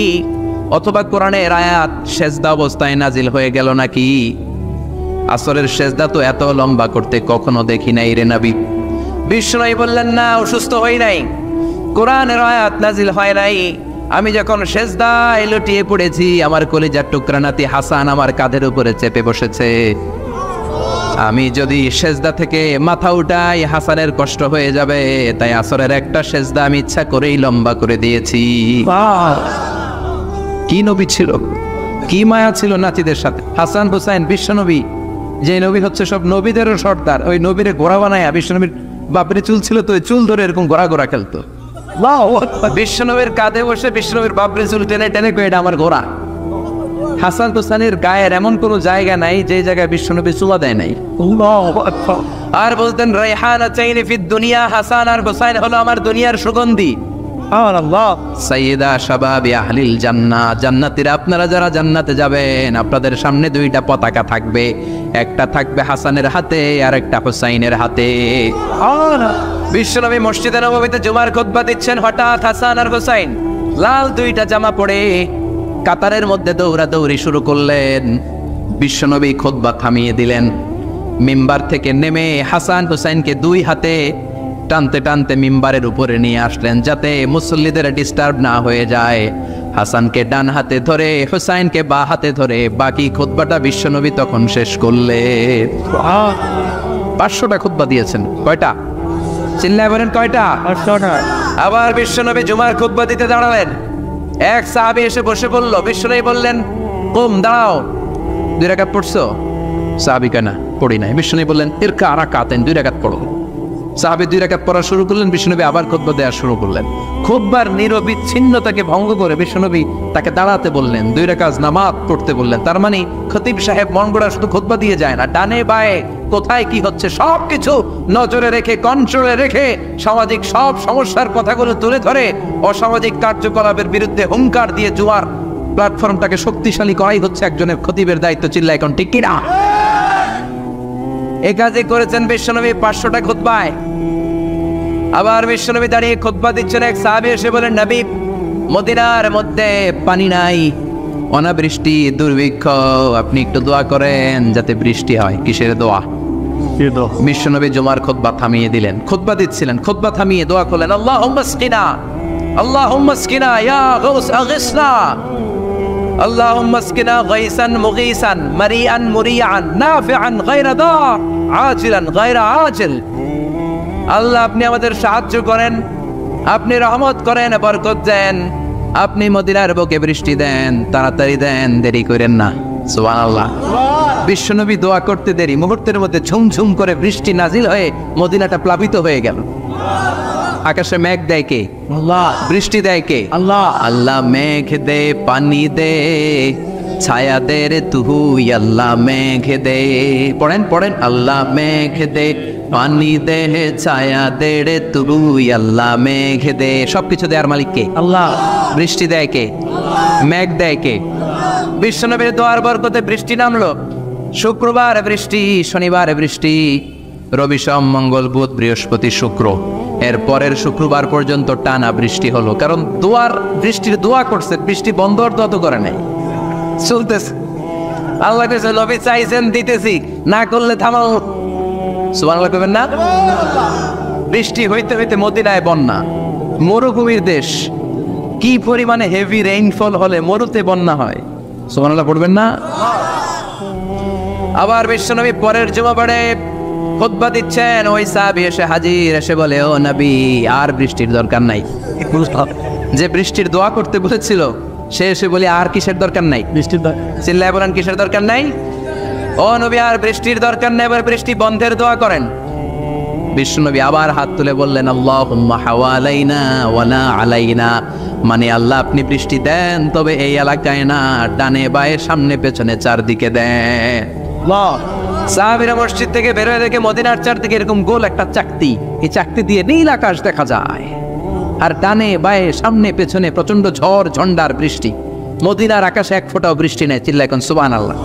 অথবা কোরআনের আয়াত সেজদা অবস্থায় নাজিল হয়ে গেল নাকি? আসরের সেজদা তো এত লম্বা করতে কখনো দেখি নাই রে নবী। বিষ্ণু বললেন না, অসুস্থ হই নাই, কোরআনের আয়াত নাজিল হয় নাই। আমি যখন সেজদায় লুটিয়ে পড়েছি, আমার কলিজার টুকরা নাতি হাসান আমার কাঁধের উপরে চেপে বসেছে। আমি যদি সেজদা থেকে মাথা উঠাই হাসানের কষ্ট হয়ে যাবে, তাই আসরের একটা সেজদা আমি ইচ্ছা করেই লম্বা করে দিয়েছি। কি নবী ছিল, কি মায়া ছিল নাতিদের সাথে। হাসান হুসাইন বিশ্বনবী, যে নবী হচ্ছে সব নবীদেরও সর্দার, ওই নবীরে ঘোড়া বানায় বিশ্বনবীর বাপরে চুল ছিল তো, ওই চুল ধরে এরকম ঘোড়া ঘোড়া খেলতো। বিশ্বনবীর কাঁধে বসে বিশ্বনবীর বাপরে চুল টেনে টেনে কয়ে এটা আমার ঘোড়া। হাসান হুসাইনের গায়ের এমন কোনো জায়গা নাই যে জায়গায় বিশ্বনবী চুলা দেয় নাই। আর বলতেন রাইহানা চাইনি ফিদ দুনিয়া, হাসান আর হুসাইন হলো আমার দুনিয়ার সুগন্ধি। সাইয়্যিদা শাবাবি আহলিল জান্নাহ, জান্নাতীরা আপনারা যারা জান্নাতে যাবেন, আপনাদের সামনে দুইটা পতাকা থাকবে, একটা থাকবে হাসানের হাতে আর একটা হুসাইনের হাতে। বিশ্বনবী মসজিদে নববীতে জুমার খুতবা দিচ্ছেন, হঠাৎ হাসান আর হুসাইন লাল দুইটা জামা পরে কাতারের মধ্যে দৌড়াদৌড়ি শুরু করলেন। বিশ্বনবী খুতবা থামিয়ে দিলেন, মিম্বার থেকে নেমে হাসান হুসাইনকে দুই হাতে টানতে টানতে মিম্বারের উপরে নিয়ে আসলেন, যাতে মুসল্লিদের ডিস্টার্ব না হয়ে যায়। হাসানকে ডান হাতে ধরে, হুসাইনকে বা হাতে ধরে বাকি খুতবাটা বিশ্বনবী তখন শেষ করলেন। 500টা খুতবা দিয়েছেন। কয়টা? চিল্লায় বলেন কয়টা? আবার বিশ্বনবী জুমার খুতবা দিতে দাঁড়ালেন। এক সাহাবী এসে বসে বলল, বিশ্বনবী বললেন কুম, দাঁড়াও, 2 রাকাত পড়ছো? সাহাবী কয় না, পড়ি নাই। বিশ্বনবী বললেন ইরকা রাকাতাইন, 2 রাকাত পড়ো। সাহাবী 2 রাকাত পড়া শুরু করলেন, বিশ্বনবী আবার খুতবা দেওয়া শুরু করলেন। খুতবার নিরবিচ্ছিন্নতাকে ভঙ্গ করে বিশ্বনবী তাকে দাঁড়াতে বললেন, 2 রাকাত নামাজ পড়তে বললেন। তার মানে খতিব সাহেব মন গড়া শুধু খুতবা দিয়ে যায় না, ডানে বায়ে কোথায় কি হচ্ছে সবকিছু নজরে রেখে, কন্ট্রোলে রেখে, সামাজিক সব সমস্যার কথাগুলো তুলে ধরে অসামাজিক কার্যকলাপের বিরুদ্ধে হুঙ্কার দিয়ে জুয়ার প্ল্যাটফর্মটাকে শক্তিশালী করাই হচ্ছে একজনের খতিবের দায়িত্ব। চিল্লা এখন ঠিক কিনা? এ কাজে করেছেন বিশ্বনবী 500টা খুতবায়। আবার বিশ্বনবী দাঁড়িয়ে খুতবা দিচ্ছেন, এক সাহাবী এসে বলেন, নবী মদিনার মধ্যে পানি নাই, অনাবৃষ্টি, দুর্ভিক্ষ, আপনি একটু দোয়া করেন যাতে বৃষ্টি হয়। কিসের দোয়া? বিশ্বনবী জুমার খুতবা থামিয়ে দিলেন, খুতবা দিচ্ছিলেন, খুতবা থামিয়ে দোয়া করলেন, আল্লাহুম্মা আসকিনা, আল্লাহুম্মা আসকিনা ইয়া গাউস আগিসনা, আল্লাহুম্মা আসকিনা গাইসান মুগীসান মারিআন মুরিআন নাফিআন গায়রা দার আজিলান গায়রা আজিল। আল্লাহ আপনি আমাদের সাহায্য করেন, আপনি রহমত করেন, বরকত দেন, আপনি মদিনার বুকে বৃষ্টি দেন, তাড়াতাড়ি দেন, দেরি করেন না। সুবহানাল্লাহ। বিশ্বনবী দোয়া করতে দেরি, মুহূর্তের মধ্যে ঝুমঝুম করে বৃষ্টি নাজিল হয়ে মদিনাটা প্লাবিত হয়ে গেল। আকাশে মেঘ দেয় কে? আল্লাহ। বৃষ্টি দেয় কে? আল্লাহ। আল্লাহ মেঘ দে, পানি দে, ছায়া দে রে তুই, আল্লাহ মেঘ দে। পড়েন পড়েন, আল্লাহ মেঘ দে, পানি দে, ছায়া দে রে তুই, আল্লাহ মেঘ দে। সবকিছু দেয়ার মালিক কে? আল্লাহ। বৃষ্টি দেয় কে? মেঘ দেয় কে? বিশ্বনবীর দোয়ার বরকতে বৃষ্টি নামলো। শুক্রবার বৃষ্টি, শনিবার বৃষ্টি, রবি সোম মঙ্গল বুধ বৃহস্পতি শুক্র, এর পরের শুক্রবার পর্যন্ত টানা বৃষ্টি হলো। কারণ বৃষ্টির দোয়া করছে, বৃষ্টি বন্ধ দোয়া তো করে নাই, চলতেছে। আল্লাহ কাছে নবী চাইছেন, দিতেছি, না করলে থামাও। সুবহানাল্লাহ কইবেন না? বৃষ্টি হইতে হইতে মদিনায় বন্যা, মরুভূমির দেশ, কি পরিমাণে হেভি রেইনফল হলে মরুতে বন্যা হয়। সুবহানাল্লাহ পড়বেন না? আবার বিশ্বনবী পরের জুমাবারে খুতবা দিচ্ছেন, ওই সাহাবী এসে হাজির, এসে বলে, ও নবী আর বৃষ্টির দরকার নাই। যে বৃষ্টির দোয়া করতে বলেছিল সে এসে বলি আর কিসের দরকার নাই? বৃষ্টির দরকার। চিল্লায় বলেন কিসের দরকার নাই? ও নবী আর বৃষ্টির দরকার নাই, এবার বৃষ্টি বন্ধের দোয়া করেন। বিশ্বনবী আবার হাত তুলে বললেন, আল্লাহুম্মা হাওয়ালাইনা ওয়ালা আলাইনা, মানে আল্লাহ আপনি বৃষ্টি দেন, তবে এই এলাকায় না, ডানে বায়ে সামনে পেছনে চারদিকে দেন। সাহাবীরা মসজিদ থেকে বের হয়ে দেখে মদিনার চারদিকে এরকম গোল একটা চাকতি, এই চাকতি দিয়ে নীল আকাশ দেখা যায়, আর ডানে বায়ে সামনে পেছনে প্রচন্ড ঝড় ঝন্ডার বৃষ্টি। মদিনার আকাশে এক ফোঁটাও বৃষ্টি নেই। চিল্লা এখন সুবহানাল্লাহ।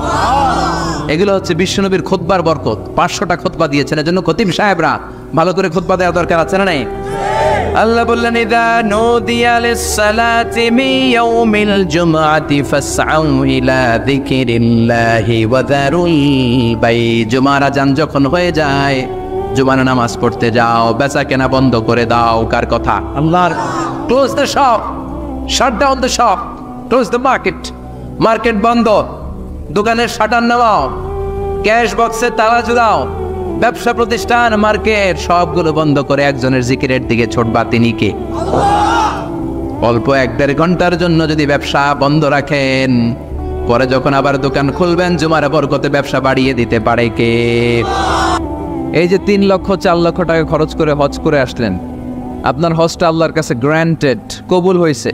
এগুলো হচ্ছে বিশ্বনবীর খুতবার বরকত। 500টা খুতবা দিয়েছেন, এজন্য খতিব সাহেবরা ভালো করে খুতবা দেওয়া দরকার আছে না নাই? আল্লাহ বললেন ইদা নুদিয়া লিস-সালাতি মিন ইয়াউমিল জুমআতি ফাসআউ ইলা যিকিরিল্লাহি ওয়া যারুল বাই। জুমার আযান যখন হয়ে যায়, জুমার নামাজ পড়তে যাও, বেচা কেনা বন্ধ করে দাও। কার কথা? আল্লাহর। Close the shop, shut down the shop, close the market. Market বন্ধ, দোকানের শাটার নামাও, ক্যাশ বক্সে তালা ঝুলাও, ব্যবসা প্রতিষ্ঠান, মার্কেট সবগুলো বন্ধ করে একজনের জিকিরের দিকে ছোটবা। তিনি কে? অল্প 1-1.5 ঘন্টার জন্য যদি ব্যবসা বন্ধ রাখেন, পরে যখন আবার দোকান খুলবেন, জুমার বরকতে ব্যবসা বাড়িয়ে দিতে পারে কে? এই যে 3 লক্ষ 4 লক্ষ টাকা খরচ করে হজ করে আসলেন, আপনার হজটা আল্লাহর কাছে গ্র্যান্টেড, কবুল হয়েছে।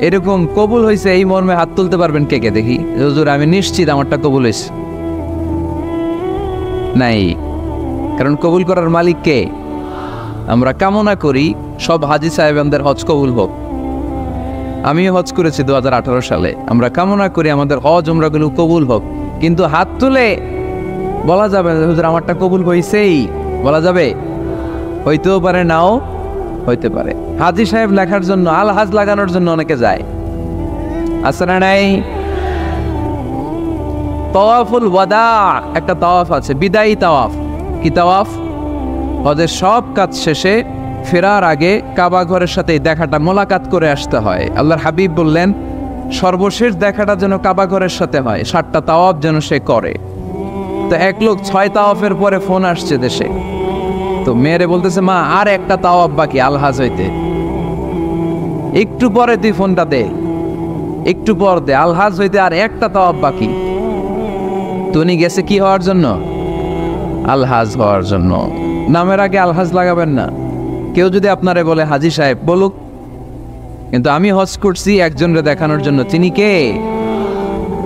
এরকম কবুল হয়েছে এই মর্মে হাত তুলতে পারবেন কে কে? দেখি। হুজুর আমি নিশ্চিত আমারটা কবুল হয়েছে। নাই, কারণ কবুল করার মালিক কে? আমরা কামনা করি সব হাজী সাহেবদের হজ কবুল হোক। আমিও হজ করেছি 2018 সালে। আমরা কামনা করি আমাদের হজ উমরাগুলো কবুল হোক, কিন্তু হাত তুলে বলা যাবে হুজুর আমারটা কবুল হয়েছেই, বলা যাবে? হইতেও পারে, নাও হইতে পারে। হাজী সাহেব লেখার জন্য, আল হাজ লাগানোর জন্য অনেকে যায়, আছে না নাই? তাওয়াফুল ওয়াদা একটা তাওয়াফ আছে, বিদায়ী তাওয়াফ। কি তাওয়াফ? হজের সব কাজ শেষে ফেরার আগে কাবা ঘরের সাথে দেখাটা, মোলাকাত করে আসতে হয়। আল্লাহর হাবিব বললেন সর্বশেষ দেখাটা যেন কাবা ঘরের সাথে হয়, 7টা তাওয়াফ যেন সে করে। তো এক লোক 6 তাওয়াফের পরে ফোন আসছে দেশে, তো মেয়েরে বলতেছে মা আর একটা তাওয়াফ বাকি আলহাজ হইতে, একটু পরে তুই ফোনটা দে, একটু পর দে, আলহাজ হইতে আর একটা তাওয়াফ বাকি। তুমি গেছে কি হওয়ার জন্য? আলহাজ হওয়ার জন্য। নামের আগে আলহাজ লাগাবেন না। কেউ যদি আপনারে বলে হাজী সাহেব, বলুক, কিন্তু আমি হজ করছি একজনরে দেখানোর জন্য। তিনি কে?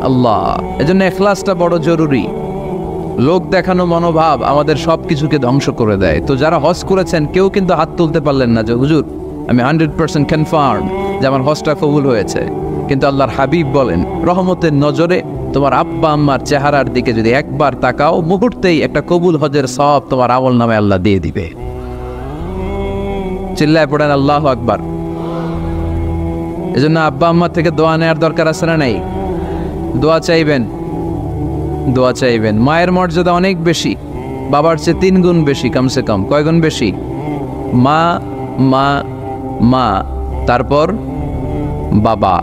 আল্লাহ। এজন্য ইখলাসটা বড় জরুরি। লোক দেখানো মনোভাব আমাদের সব কিছুকে ধ্বংস করে দেয়। তো যারা হজ করেছেন কেউ কিন্তু হাত তুলতে পারলেন না যে হুজুর আমি 100% কনফার্ম যে আমার হজটা কবুল হয়েছে। কিন্তু আল্লাহর হাবিব বলেন রহমতের নজরে তোমার আব্বা আম্মার চেহারার দিকে যদি একবার তাকাও, মুহূর্তেই একটা কবুল হজের সওয়াব তোমার আমল নামে আল্লাহ দিয়ে দিবে। চিল্লায় পড়েন আল্লাহু আকবার। এজন্য আব্বা আম্মার থেকে দোয়া নেওয়ার দরকার আছে না নাই? দোয়া চাইবেন, দোয়া চাইবেন। মায়ের মর্যাদা অনেক বেশি, বাবার চেয়ে 3 গুণ বেশি, কমসে কম। কয় গুণ বেশি? মা মা মা, তারপর বাবা।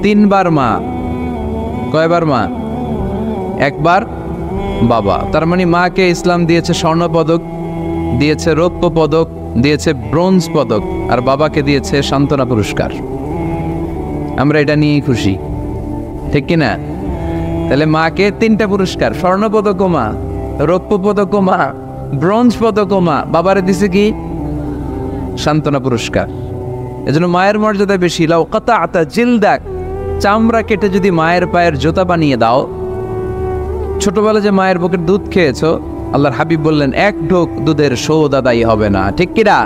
3 বার মা। কয়বার মা? 1 বার বাবা। তার মানে মাকে ইসলাম দিয়েছে স্বর্ণ পদক, দিয়েছে রৌপ্য পদক, দিয়েছে ব্রোঞ্জ পদক, আর বাবাকে দিয়েছে সান্ত্বনা পুরস্কার। আমরা এটা নিয়েই খুশি, ঠিক কিনা? তাহলে মাকে 3টা পুরস্কার, স্বর্ণ পদকও মা, রৌপ্য পদকও মা, ব্রোঞ্জ পদকও মা, বাবারে দিছে কি? সান্ত্বনা পুরস্কার। এজন্য মায়ের মর্যাদা বেশি। লাউ কাতাআতা জিলদাক, চামড়া কেটে যদি মায়ের পায়ের জুতা বানিয়ে দাও। ছোটবেলা যে মায়ের বুকের দুধ খেয়েছো, আল্লাহর হাবিব বললেন 1 ঢোক দুধের শোধ আদায় হবে না, ঠিক কিনা?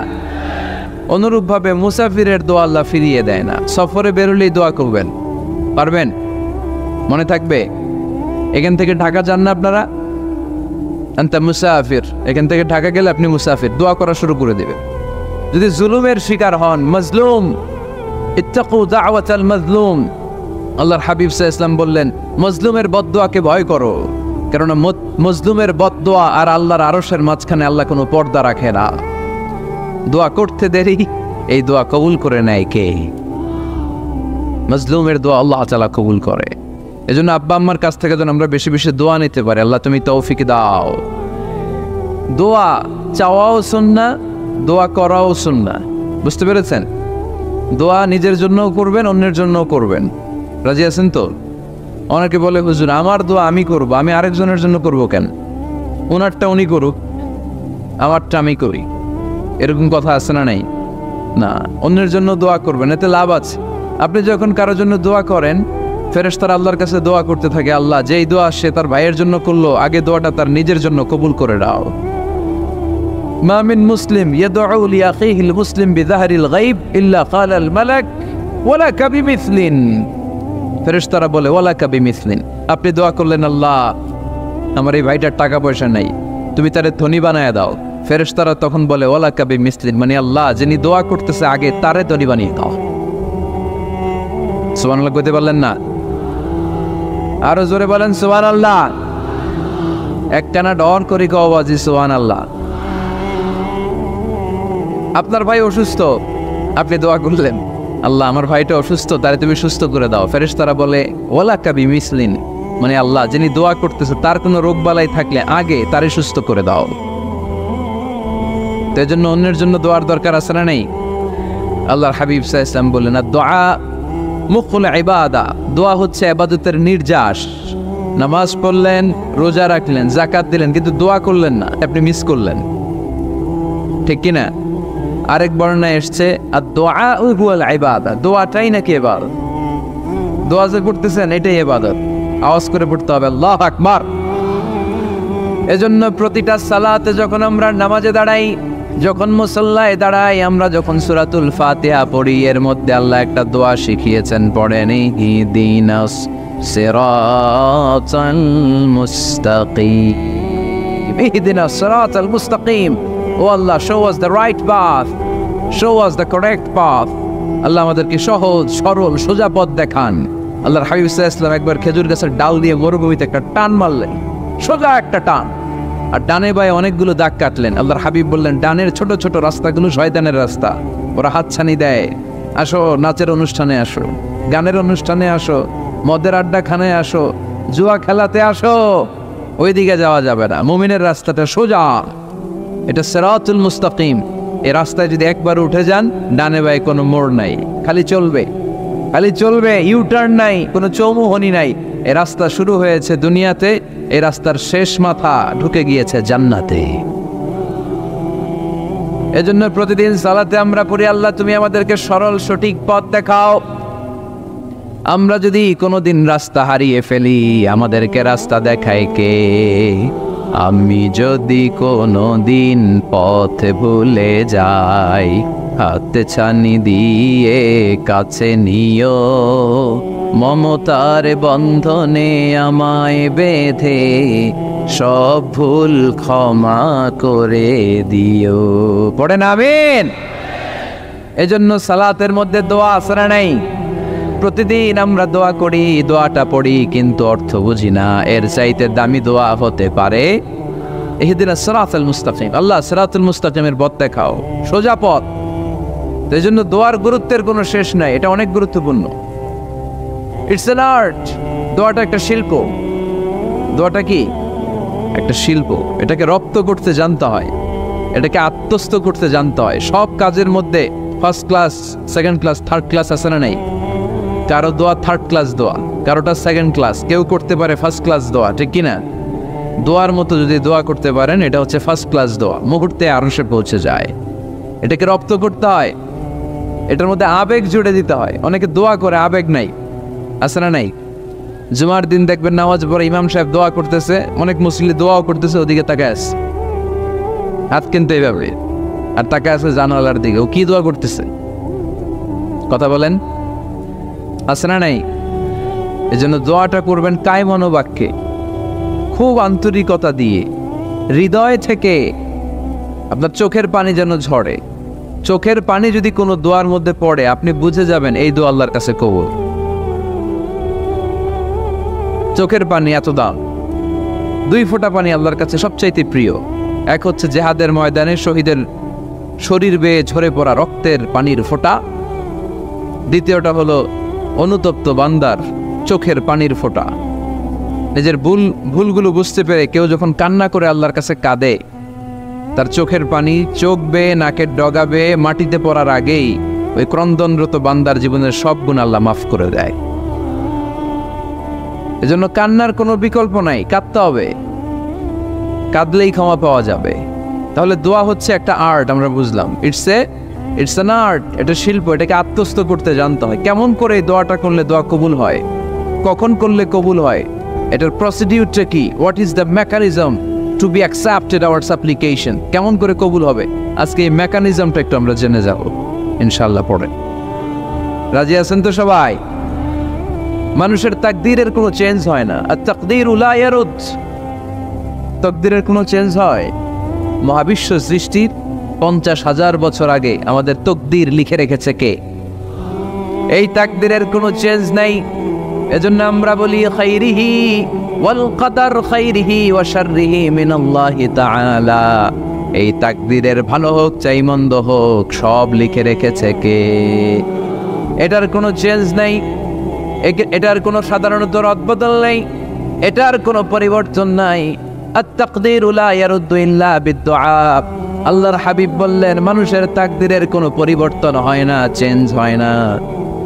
অনুরূপভাবে মুসাফিরের দোয়া আল্লাহ ফিরিয়ে দেয় না। সফরে বেরোলেই দোয়া করবেন, পারবেন? মনে থাকবে? এখান থেকে ঢাকা যান না আপনারা? আনতা মুসাফির, এখান থেকে ঢাকা গেলে আপনি মুসাফির, দোয়া করা শুরু করে দেবেন। যদি জুলুমের শিকার হন, মাজলুম, ইত্তাকু দাওয়াতাল মাজলুম, আল্লাহর হাবিব সাল্লাল্লাহু আলাইহি ওয়াসাল্লাম বললেন মজলুমের বদদোয়াকে ভয় করো, কারণ মজলুমের বদদোয়া আর আল্লাহর আরশের মাঝখানে আল্লাহ কোনো পর্দা রাখে না। দোয়া করতে দেরি, এই দোয়া কবুল করে নেয় কে? মজলুমের দোয়া আল্লাহ তাআলা কবুল করে। এজন্য আব্বা আম্মার কাছ থেকে যেন আমরা বেশি বেশি দোয়া নিতে পারি। আল্লাহ তুমি তৌফিক দাও। দোয়া চাওয়াও সুন্নাহ, দোয়া করাও সুন্নাহ। বুঝতে পেরেছেন? দোয়া নিজের জন্যও করবেন, অন্যের জন্যও করবেন। রাজি আছেন তো? অনেকে বলে হুজুর আমার দোয়া আমি করব, আমি আরেকজনের জন্য করব কেন? ওনারটা উনি করুক, আমারটা আমি করি, এরকম কথা আছে না নাই? না, অন্যের জন্য দোয়া করবেন, এতে লাভ আছে। আপনি যখন কারোর জন্য দোয়া করেন, ফেরেশতারা আল্লাহর কাছে দোয়া করতে থাকে, আল্লাহ যেই দোয়া সে তার ভাইয়ের জন্য করলো, আগে দোয়াটা তার নিজের জন্য কবুল করে দাও। মা মিন মুসলিম ইয়াদউ লিআখিহিল মুসলিম বিযাহরিল গায়ব ইল্লা ক্বালাল মালাক ওয়ালাকা বিমিসলিন। ফেরেশতারা বলে ওয়ালাকা বিমিসলিন। আপনি দোয়া করলেন আল্লাহ আমার এই ভাইটার টাকা পয়সা নাই, তুমি তারে ধনী বানায় দাও। ফেরেশতারা তখন বলে ওয়ালা কাবি মিসলিন, মানে আল্লাহ যিনি দোয়া করতেছে আগে তারে তরি বানিয়ে দাও। সুবহানাল্লাহ কইতে পারলেন না? আরো জোরে বলেন সুবহানাল্লাহ। একটানা ডর করি কওয়াজি সুবহানাল্লাহ। আপনার ভাই অসুস্থ, আপনি দোয়া করলেন আল্লাহ আমার ভাইটা অসুস্থ, তারে তুমি সুস্থ করে দাও। ফেরেশতারা বলে ওয়ালা কাবি মিসলিন, মানে আল্লাহ যিনি দোয়া করতেছে তার কোনো রোগ বালাই থাকলে আগে তারে সুস্থ করে দাও। তো এজন্য অন্যের জন্য দোয়ার দরকার আছে না নেই? আল্লাহর হাবিব সাল্লাল্লাহু আলাইহি ওয়াসাল্লাম বললেন দোয়া মুখুল ইবাদা, দোয়া হচ্ছে ইবাদতের নির্যাস। নামাজ পড়লেন, রোজা রাখলেন, যাকাত দিলেন, কিন্তু দোয়া করলেন না, আপনি মিস করলেন, ঠিক কিনা? আরেক বর্ণনায় এসছে আর দোয়া হুয়াল ইবাদা, দোয়াটাই নাকি ইবাদত। দোয়া যে করতেছেন এটাই ইবাদত। আওয়াজ করে পড়তে হবে আল্লাহু আকবার। এজন্য প্রতিটা সালাতে যখন আমরা নামাজে দাঁড়াই, যখন মুসল্লায় দাঁড়াই, আমরা যখন সূরাতুল ফাতিহা পড়ি, এর মধ্যে আল্লাহ একটা দোয়া শিখিয়েছেন, পড়েন ইহদিনাস সিরাতাল মুস্তাকিম, ইহদিনাস সিরাতাল মুস্তাকিম। ও আল্লাহ, show us the right path, show us the correct path। আল্লাহ আমাদেরকে সহজ সরল সোজা পথ দেখান। আল্লাহর হাবিব সাল্লাল্লাহু আলাইহি ওয়াসাল্লাম একবার খেজুর গাছের ডাল দিয়ে মরুভূমিতে একটা টান মারলেন, সোজা একটা টান, আর ডানে বায়ে অনেকগুলো দাগ কাটলেন। আল্লাহর হাবিব বললেন ডানের ছোট ছোট রাস্তাগুলো শয়তানের রাস্তা, ওরা হাতছানি দেয়। আসো নাচের অনুষ্ঠানে আসো, গানের অনুষ্ঠানে আসো, মদের আড্ডাখানায় আসো, জুয়া খেলাতে আসো, ওইদিকে যাওয়া যাবে না। মুমিনের রাস্তাটা সোজা, এটা সিরাতুল মুস্তাকিম। এই রাস্তায় যদি একবার উঠে যান, ডানে বায়ে কোনো মোড় নাই, খালি চলবে, খালি চলবে, ইউটার্ন নাই, কোনো চৌমুহনী নাই। এই রাস্তা শুরু হয়েছে দুনিয়াতে, এই রাস্তার শেষ মাথা ঢুকে গিয়েছে জান্নাতে। এজন্য প্রতিদিন সালাতে আমরা পড়ি আল্লাহ তুমি আমাদেরকে সরল সঠিক পথ দেখাও। আমরা যদি কোনোদিন রাস্তা হারিয়ে ফেলি, আমাদেরকে রাস্তা দেখায় কে? আমি যদি কোনোদিন পথ ভুলে যাই, হাতে ছানি দিয়ে কাছে নিও, মমতার বন্ধনে আমায় বেঁধে সব ভুল ক্ষমা করে দিও। পড়েন আমিন। এজন্য সালাতের মধ্যে দোয়া আসরা নাই। প্রতিদিন আমরা দোয়া করি, দোয়াটা পড়ি, কিন্তু অর্থ বুঝি না। এর চাইতে দামি দোয়া হতে পারে ইহদিনাস সিরাতাল মুস্তাকিম, আল্লাহ সিরাতুল মুস্তাকিমের পথ দেখাও, সোজা পথ। এই জন্য দোয়ার গুরুত্বের কোনো শেষ নাই, এটা অনেক গুরুত্বপূর্ণ। It's an art. দোয়াটা একটা শিল্প। দোয়াটা কি? একটা শিল্প। এটাকে রপ্ত করতে জানতে হয়, এটাকে আত্মস্থ করতে জানতে হয়। সব কাজের মধ্যে first class, second class, third class আছে না নাই? কারো দোয়া থার্ড ক্লাস দোয়া, কারোটা সেকেন্ড ক্লাস, কেউ করতে পারে ফার্স্ট ক্লাস দোয়া, ঠিক কিনা? দোয়ার মতো যদি দোয়া করতে পারেন, এটা হচ্ছে ফার্স্ট ক্লাস দোয়া, মুহূর্তে আরশে পৌঁছে যায়। এটাকে রপ্ত করতে হয়, এটার মধ্যে আবেগ জুড়ে দিতে হয়। অনেকে দোয়া করে আবেগ নাই, আছে না নাই? জুমার দিন দেখবেন নামাজ পড়ে ইমাম সাহেব দোয়া করতেছে, অনেক মুসল্লি দোয়াও করতেছে, ওদিকে তাকায় আছে, হাত কিন্তু এইভাবে, আর তাকায় আছে জানালার দিকে। ও কি দোয়া করতেছে? কথা বলেন, আছে না নাই? এজন্য দোয়াটা করবেন কায় মনোবাক্যে, খুব আন্তরিকতা দিয়ে, হৃদয় থেকে। আপনার চোখের পানি যেন ঝরে। চোখের পানি যদি কোনো দোয়ার মধ্যে পড়ে, আপনি বুঝে যাবেন এই দোয়া আল্লাহর কাছে কবুল। চোখের পানি এত দাম। 2 ফোঁটা পানি আল্লাহর কাছে সবচাইতে প্রিয়। এক হচ্ছে জেহাদের ময়দানে শহীদের শরীর বেয়ে ঝরে পড়া রক্তের পানির ফোঁটা। দ্বিতীয়টা হলো অনুতপ্ত বান্দার চোখের পানির ফোঁটা। নিজের ভুলগুলো বুঝতে পেরে কেউ যখন কান্না করে আল্লাহর কাছে কাঁদে, তার চোখের পানি চোখ বেয়ে নাকের ডগা বেয়ে মাটিতে পড়ার আগেই ওই ক্রন্দনরত বান্দার জীবনের সব গুণ আল্লাহ মাফ করে দেয়। এজন্য কান্নার কোনো বিকল্প নাই, কাঁদতে হবে, কাঁদলেই ক্ষমা পাওয়া যাবে। তাহলে দোয়া হচ্ছে একটা আর্ট, আমরা বুঝলাম। ইটস অ্যান আর্ট, এটা শিল্প। এটাকে আত্মস্থ করতে জানতে হয়। কেমন করে এই দোয়াটা করলে দোয়া কবুল হয়, কখন করলে কবুল হয়, এটার প্রসিডিউরটা কি, what is the mechanism two be accepted hour সাপ্লিকেশন, কেমন করে কবুল হবে, আজকে এই মেকানিজমটা একটু আমরা জেনে যাব ইনশাআল্লাহ। পড়ে রাজি আছেন তো সবাই? মানুষের তাকদীরের কোনো চেঞ্জ হয় না। আর তাকদীরু লা ইয়ারুদ, তাকদীরের কোনো চেঞ্জ হয়? মহাবিশ্ব সৃষ্টির 50,000 বছর আগে আমাদের তকদির লিখে রেখেছে কে? এই তাকদিরের কোনো চেঞ্জ নাই। এজন্য আমরা বলি খাইরিহি ওয়াল কদর খাইরিহি ওয়া শাররিহি মিনাল্লাহি তাআলা। এই তাকদিরের ভালো হোক চাই মন্দ হোক সব লিখে রেখেছে কে? এটার কোনো চেঞ্জ নাই, এটার কোনো সাধারণত রদবদল নেই, এটার কোনো পরিবর্তন নাই। আত-তাকদীরু লা ইয়ারুদ্দু ইল্লা বিদ-দুআ। আল্লাহর হাবিব বললেন মানুষের তাকদিরের কোনো পরিবর্তন হয় না, চেঞ্জ হয় না।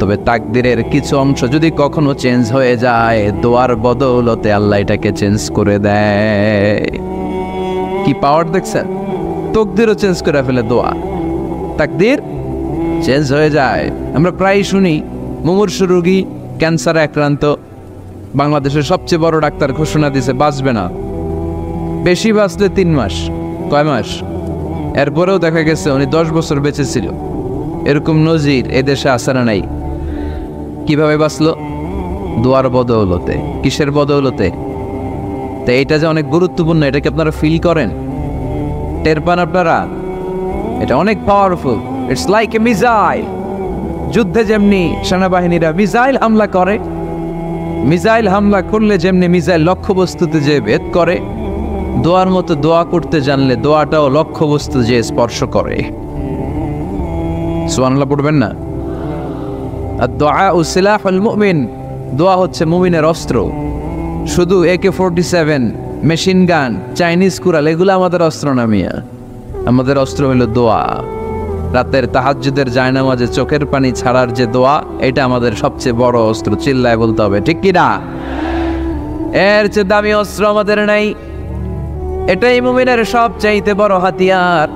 তবে তাকদিরের কিছু অংশ যদি কখনো চেঞ্জ হয়ে যায়, দোয়ার বদৌলতে আল্লাহ এটাকে চেঞ্জ করে দেয়। কি পাওয়ার দেখছেন? তকদিরও চেঞ্জ করে ফেলে দোয়া, তাকদির চেঞ্জ হয়ে যায়। আমরা প্রায় শুনি মুমূর্ষু রোগী, ক্যান্সারে আক্রান্ত, বাংলাদেশের সবচেয়ে বড় ডাক্তার ঘোষণা দিয়েছে বাঁচবে না, বেশি বাঁচলে 3 মাস। কয় মাস? এরপরেও দেখা গেছে উনি 10 বছর বেঁচে ছিল। এরকম নজির এদেশে আছে না নাই? কিভাবে বাঁচলো? দোয়ার বদৌলতে। কিসের বদৌলতে? তো এটা যে অনেক গুরুত্বপূর্ণ, এটাকে আপনারা ফিল করেন, টের পান আপনারা? এটা অনেক powerful. It's like a missile. যুদ্ধে যেমনি সেনাবাহিনীরা মিসাইল হামলা করে, মিসাইল হামলা করলে যেমনি মিসাইল লক্ষ্যবস্তুতে যে ভেদ করে, দোয়ার মতো দোয়া করতে জানলে দোয়াটাও লক্ষ্যবস্তু যে স্পর্শ করে। সুবহানাল্লাহ পড়বেন না? আদ-দুআউ সিলাহুল মুমিন। দোয়া হচ্ছে মুমিনের অস্ত্র। শুধু AK-47, machine gun, Chinese Corel এগুলো আমাদের অস্ত্র না মিয়া। আমাদের অস্ত্র হলো দোয়া। রাতের তাহাজ্জুদের জায়নামাজে চোখের পানি ছাড়ার যে দোয়া, এটা আমাদের সবচেয়ে বড় অস্ত্র। চিল্লায় বলতে হবে, ঠিক কি না? এর চেয়ে দামি অস্ত্র আমাদের নাই। এটাই মুমিনের সবচাইতে বড় হাতিয়ার।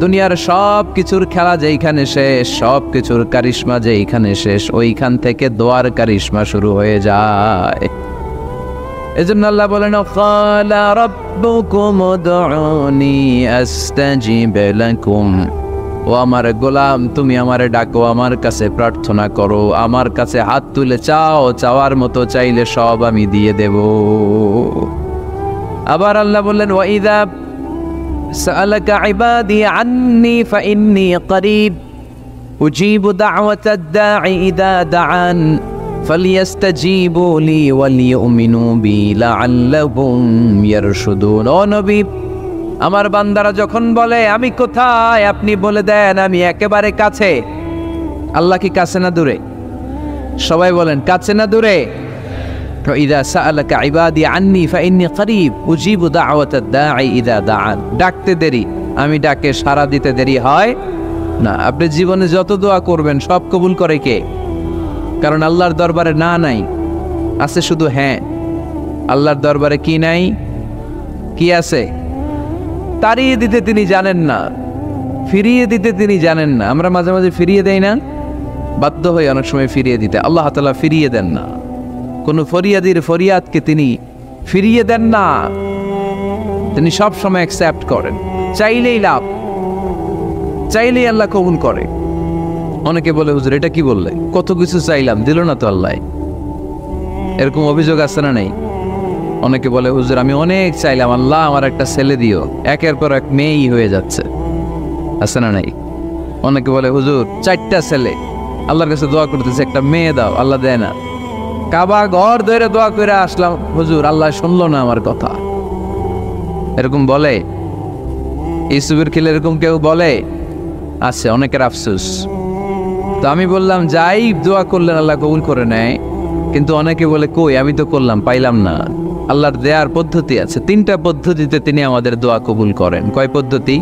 দুনিয়ার সব কিছুর খেলা যেইখানে শেষ, সব কিছুর কারিশমা যেইখানে শেষ, ওইখান থেকে দোয়ার কারিশমা শুরু হয়ে যায়। এজন্য আল্লাহ বলেন, ক্বালা রাব্বুকুম উদউনি আস্তাজিব লাকুম। ও আমার গোলাম, তুমি আমারে ডাকো, আমার কাছে প্রার্থনা করো, আমার কাছে হাত তুলে চাও, চাওয়ার মতো চাইলে সব আমি দিয়ে দেব। আবার আল্লাহ বললেন, ওয়াইদা সাআলাকা ইবাদি আন্নী ফাইন্নী করিব উজিবু দাওয়াতাদ দাঈ ইযা দাআন ফালিয়াস্তাজিবু লি ওয়ালিউমিনু বি লাআল্লাহুম ইয়ারশুদুন। ও নবী, আমার বান্দারা যখন বলে আমি কোথায়, আপনি বলে দেন আমি একেবারে কাছে। আল্লাহ কি কাছে না দূরে? সবাই বলেন, কাছে না দূরে? ইযা সাআলাকা ইবাদি আন্নী ফাইন্নী করিব উজিবু দাওয়াতাদ দাঈ ইযা দাআন। ডাকতে দেরি, আমি ডাকে সাড়া দিতে দেরি হয় না। আপনি জীবনে যত দোয়া করবেন সব কবুল করে কে? কারণ আল্লাহর দরবারে না নাই, আছে শুধু হ্যাঁ। আল্লাহর দরবারে কি নাই? কি আছে? তাড়িয়ে দিতে তিনি জানেন না, ফিরিয়ে দিতে তিনি জানেন না। আমরা মাঝে মাঝে ফিরিয়ে দেই না, বাধ্য হয়ে অনেক সময় ফিরিয়ে দিতে। আল্লাহ তাআলা ফিরিয়ে দেন না। কোন ফরিয়াদির ফরিয়াদকে তিনি ফিরিয়ে দেন না, তিনি সব সময় অ্যাকসেপ্ট করেন। চাইলেই লাভ, চাইলেই আল্লাহ কবুল করে। অনেকে বলে, হুজুর এটা কি বললে, কত কিছু চাইলাম দিল না তো আল্লাহ। এরকম অভিযোগ আছে না নেই? অনেকে বলে, হুজুর আমি অনেক চাইলাম, আল্লাহ আমার একটা ছেলে দিও, একের পর এক মেয়েই হয়ে যাচ্ছে। আছে না নাই? অনেকে বলে, হুজুর 4টা ছেলে, আল্লাহর কাছে দোয়া করতেছে একটা মেয়ে দাও, আল্লাহ দেয় না। কাবা ঘর ধরে দোয়া করে আসলাম, হুজুর আল্লাহ শুনলো না আমার কথা। এরকম বলে? ইউসুফের খিলে এরকম কেউ বলে? আছে, অনেকের আফসোস। তো আমি বললাম, যাই দোয়া করলেন আল্লাহ কবুল করে নেয়, কিন্তু অনেকে বলে কই আমি তো করলাম পাইলাম না। আল্লাহর দেয়ার পদ্ধতি আছে, 3টা পদ্ধতিতে তিনি আমাদের দোয়া কবুল করেন। কয় পদ্ধতি?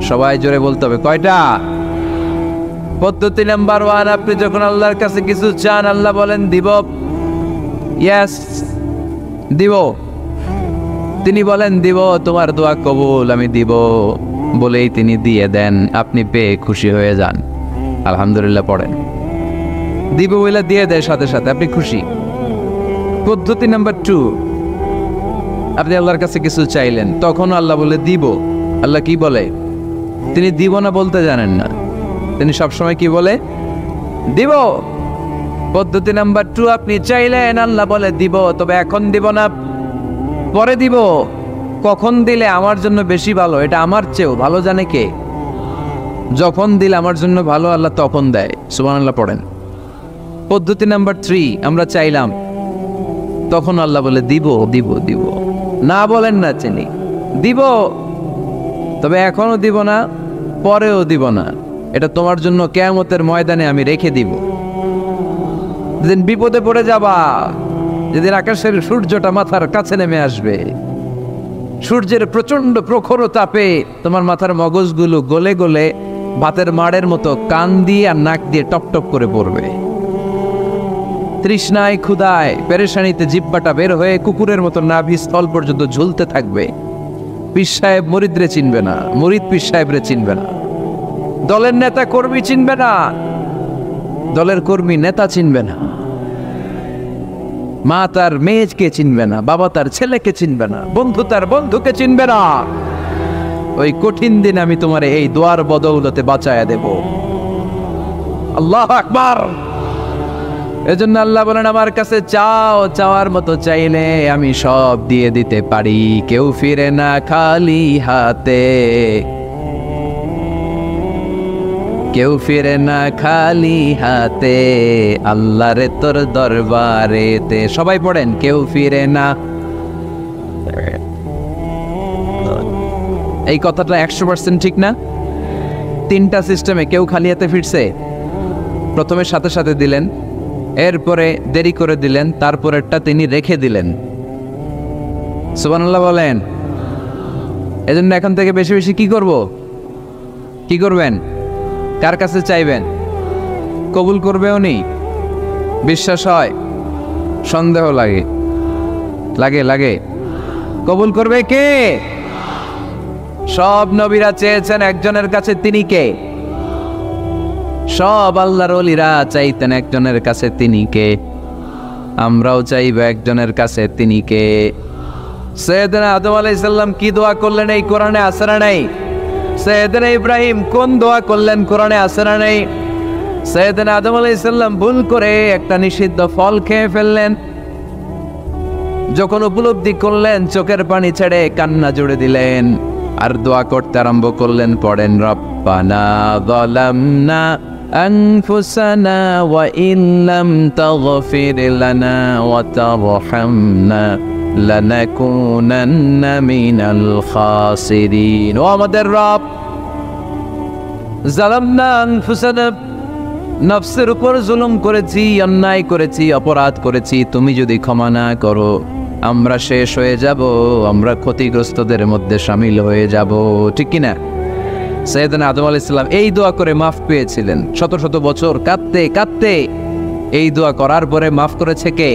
সবাই জোরে বলতে হবে, কয়টা? পদ্ধতি নাম্বার 1, আপনি যখন আল্লাহর কাছে কিছু চান আল্লাহ বলেন দিব, ইয়েস দিব। তিনি বলেন দিব, তোমার দোয়া কবুল, আমি দিব বলেই তিনি দিয়ে দেন। আপনি পেয়ে খুশি হয়ে যান, আলহামদুলিল্লাহ পড়েন। দিব বলে দিয়ে দেয় সাথে সাথে, আপনি খুশি। পদ্ধতি নাম্বার 2, আপনি আল্লাহর কাছে কিছু চাইলেন, তখন আল্লাহ বলে দিব। আল্লাহ কি বলে? তিনি দিব না বলতে জানেন না, তিনি সবসময় কি বলে? দিব। পদ্ধতি নাম্বার 2, আপনি চাইলেন, আল্লাহ বলে দিব, তবে এখন দিব না, পরে দিব। কখন দিলে আমার জন্য বেশি ভালো এটা আমার চেয়েও ভালো জানে কে? যখন দিলে আমার জন্য ভালো আল্লাহ তখন দেয়। সুবহানাল্লাহ পড়েন। পদ্ধতি নাম্বার 3, আমরা চাইলাম, তখন আল্লাহ বলে দিব দিব দিব, না বলেন না চিনি দিব, তবে এখনো দিব না, পরেও দিব না, এটা তোমার জন্য কিয়ামতের ময়দানে আমি রেখে দিব। যেদিন বিপদে পড়ে যাবা, যেদিন আকাশের সূর্যটা মাথার কাছে নেমে আসবে, সূর্যের প্রচন্ড প্রখর তাপে তোমার মাথার মগজগুলো গলে গলে ভাতের মাড়ের মতো কান দিয়ে আর নাক দিয়ে টপ টপ করে পড়বে। তৃষ্ণায় ক্ষুধায় পেরেশানিতে জিহ্বাটা বের হয়ে কুকুরের মতো নাভি স্থল পর্যন্ত ঝুলতে থাকবে। পীর সাহেব মুরিদরে চিনবে না, মুরিদ পীর সাহেবরে চিনবে না, দলের নেতা কর্মী চিনবে না, দলের কর্মী নেতা চিনবে না, মা তার মেয়েকে চিনবে না, বাবা তার ছেলেকে চিনবে না, বন্ধু তার বন্ধুকে চিনবে না। ওই কঠিন দিন আমি তোমার এই দোয়ার বদৌলতে বাঁচায়া দেব। আল্লাহু আকবার। এজন্য আল্লাহ বলেন, আমার কাছে চাও, চাওয়ার মতো চাইলে আমি সব দিয়ে দিতে পারি। কেউ ফিরে না খালি হাতে, কেউ ফিরে না খালি হাতে, আল্লাহরে তোর দরবারেতে। সবাই পড়েন, কেউ ফিরে না। এই কথাটা 100% ঠিক না? 3টা সিস্টেমে কেউ খালি হাতে ফিরছে? প্রথমে সাথে সাথে দিলেন, এরপরে দেরি করে দিলেন, তারপরেরটা তিনি রেখে দিলেন। সুবহানাল্লাহ বলেন। এজন্য এখন থেকে বেশি বেশি কি করব? কি করবেন? কার কাছে চাইবেন? কবুল করবে উনি? বিশ্বাস হয়? সন্দেহ লাগে? লাগে লাগে? কবুল করবে কে? সব নবীরা চেয়েছেন একজনের কাছে, তিনি কে? সব আল্লাহর ওলিরা চাইতেন একজনের কাছে, তিনি কে? আমরাও চাইব একজনের কাছে, তিনি কে? সাইয়েদনা আদম আলাইহিস সালাম কি দোয়া করলেন এই কোরআনে আছে না নাই? সাইয়েদনা ইব্রাহিম কোন দোয়া করলেন কোরআনে আছে না নাই? সাইয়েদনা আদম আলাইহিস সালাম ভুল করে একটা নিষিদ্ধ ফল খেয়ে ফেললেন, যখন উপলব্ধি করলেন চোখের পানি ছেড়ে কান্না জুড়ে দিলেন আর দোয়া করতে আরম্ভ করলেন। পড়েন, রব্বানা যালামনা আনফুসানা ওয়া ইল্লাম তাগফির লানা ওয়া তারহামনা লানাকুনান্না মিনাল খাসিরিন। ও আমাদের রব, যালামনা আনফুসানা, নফসের উপর জুলুম করেছি, অন্যায় করেছি, অপরাধ করেছি, তুমি যদি ক্ষমা না করো আমরা শেষ হয়ে যাব, আমরা ক্ষতিগ্রস্তদের মধ্যে শামিল হয়ে যাব। ঠিক কিনা? সাইয়েদনা আদম আলাইহিস সালাম এই দোয়া করে মাফ পেয়েছিলেন। শত শত বছর কাঁদতে কাঁদতে এই দোয়া করার পরে মাফ করেছে কে?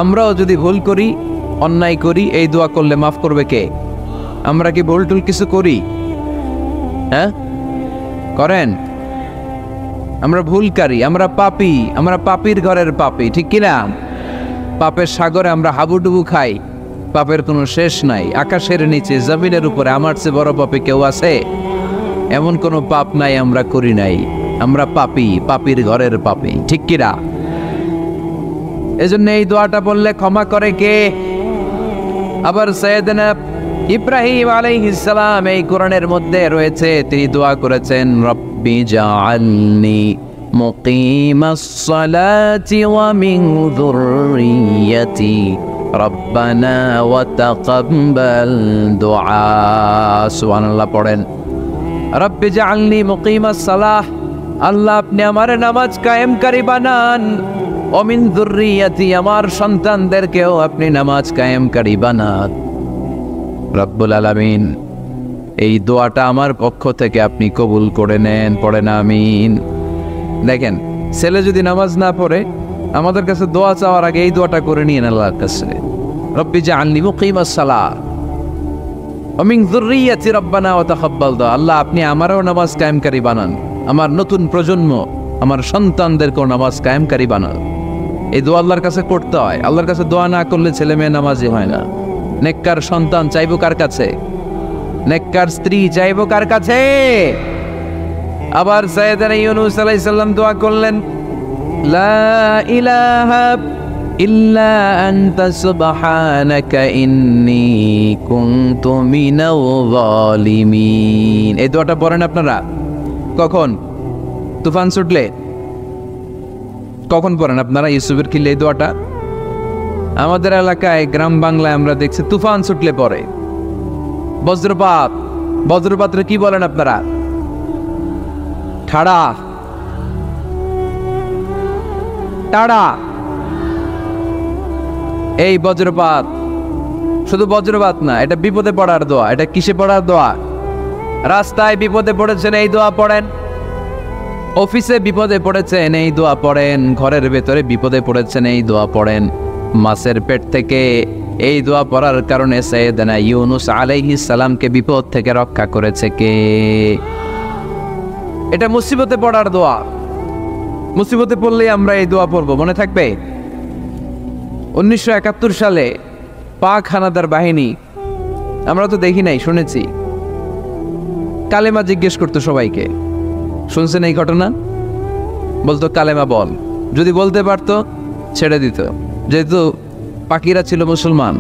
আমরাও যদি ভুল করি, অন্যায় করি, এই দোয়া করলে মাফ করবে কে? আমরা কি ভুল টুল কিছু করি? হ্যাঁ করেন? আমরা ভুলকারী, আমরা পাপী, আমরা পাপীর ঘরের পাপী। ঠিক কিনা? পাপের সাগরে আমরা হাবুডুবু খাই, পাপের কোনো শেষ নাই। আকাশের নিচে জমিনের উপরে আমার চেয়ে বড় পাপী কেউ আছে? এমন কোনো পাপ নাই আমরা করি নাই। আমরা পাপী, পাপীর ঘরের পাপী। ঠিক কিনা? এজন্য এই দোয়াটা বললে ক্ষমা করে কে? আবার সাইয়েদনা ইব্রাহিম আলাইহিস সালাম এই কোরআনের মধ্যে রয়েছে, তিনি দোয়া করেছেন, রব্বি জাআলনি মুকিমাস সালাতি ওয়া মিন যুররিয়্যাতি রব্বানা ওয়া তাকাব্বাল দুআ। সুবহানাল্লাহ পড়েন, রব্বি জাআলনি মুকিমাস সালাহ, আল্লাহ আপনি আমার নামাজ কায়েমকারী বানান, ওয়া মিন যুররিয়্যাতি, আমার সন্তানদেরকেও আপনি নামাজ কায়েমকারী বানান। রব্বুল আলামিন এই দোয়াটা আমার পক্ষ থেকে আপনি কবুল করে নেন। পড়েন আমিন। দেখেন, ছেলে যদি নামাজ না পড়ে আমাদের কাছে দোয়া চাওয়ার আগে এই দোয়াটা করে নিয়েন আল্লাহর কাছে, রব্বি জাআলনি মুকিমাস সালাহ ওয়া মিন যুররিয়্যাতি রব্বানা ওয়া তাকাব্বাল দুআ। আল্লাহ আপনি আমারও নামাজ কায়েমকারী বানান, আমার নতুন প্রজন্ম, আমার সন্তানদেরকেও নামাজ কায়েমকারী বানান। এই দোয়া আল্লাহর কাছে করতে হয়। আল্লাহর কাছে দোয়া না করলে ছেলে মেয়ে নামাজি হয় না। নেককার সন্তান চাইবো কার কাছে? নেককার স্ত্রী চাইবো কার কাছে? আবার সাইয়েদনা ইউনূস আলাইহিস সালাম দোয়া করলেন, লা ইলাহা ইল্লা আনতা সুবহানাকা ইন্নী কুনতু মিনাল যালিমিন। এই দোয়াটা পড়েন আপনারা কখন? তুফান ছুটলে? কখন পড়েন আপনারা ইউসুফের খিলে এই দোয়াটা? আমাদের এলাকায় গ্রাম বাংলায় আমরা দেখছি তুফান ছুটলে পড়ে। বজ্রপাত, বজ্রপাতরে কি বলেন আপনারা? ঠাড়া, টাড়া। এই বজ্রপাত, শুধু বজ্রপাত না, এটা বিপদে পড়ার দোয়া। এটা কিসে পড়ার দোয়া? রাস্তায় বিপদে পড়েছেন এই দোয়া পড়েন, অফিসে বিপদে পড়েছেন এই দোয়া পড়েন, ঘরের ভেতরে বিপদে পড়েছেন এই দোয়া পড়েন। মাছের পেট থেকে এই দোয়া পড়ার কারণে সাইয়েদনা ইউনুস আলাইহিস সালামকে বিপদ থেকে রক্ষা করেছে কে? এটা মুসিবতে পড়ার দোয়া। মুসিবতে পড়লেই আমরা এই দোয়া পড়বো, মনে থাকবে? 1971 সালে পাক হানাদার বাহিনী, আমরা তো দেখি নাই, শুনেছি, কালেমা জিজ্ঞেস করতো সবাইকে। শুনছেন এই ঘটনা? বলতো কালেমা বল, যদি বলতে পারতো ছেড়ে দিত, যেহেতু পাকিরা ছিল মুসলমান।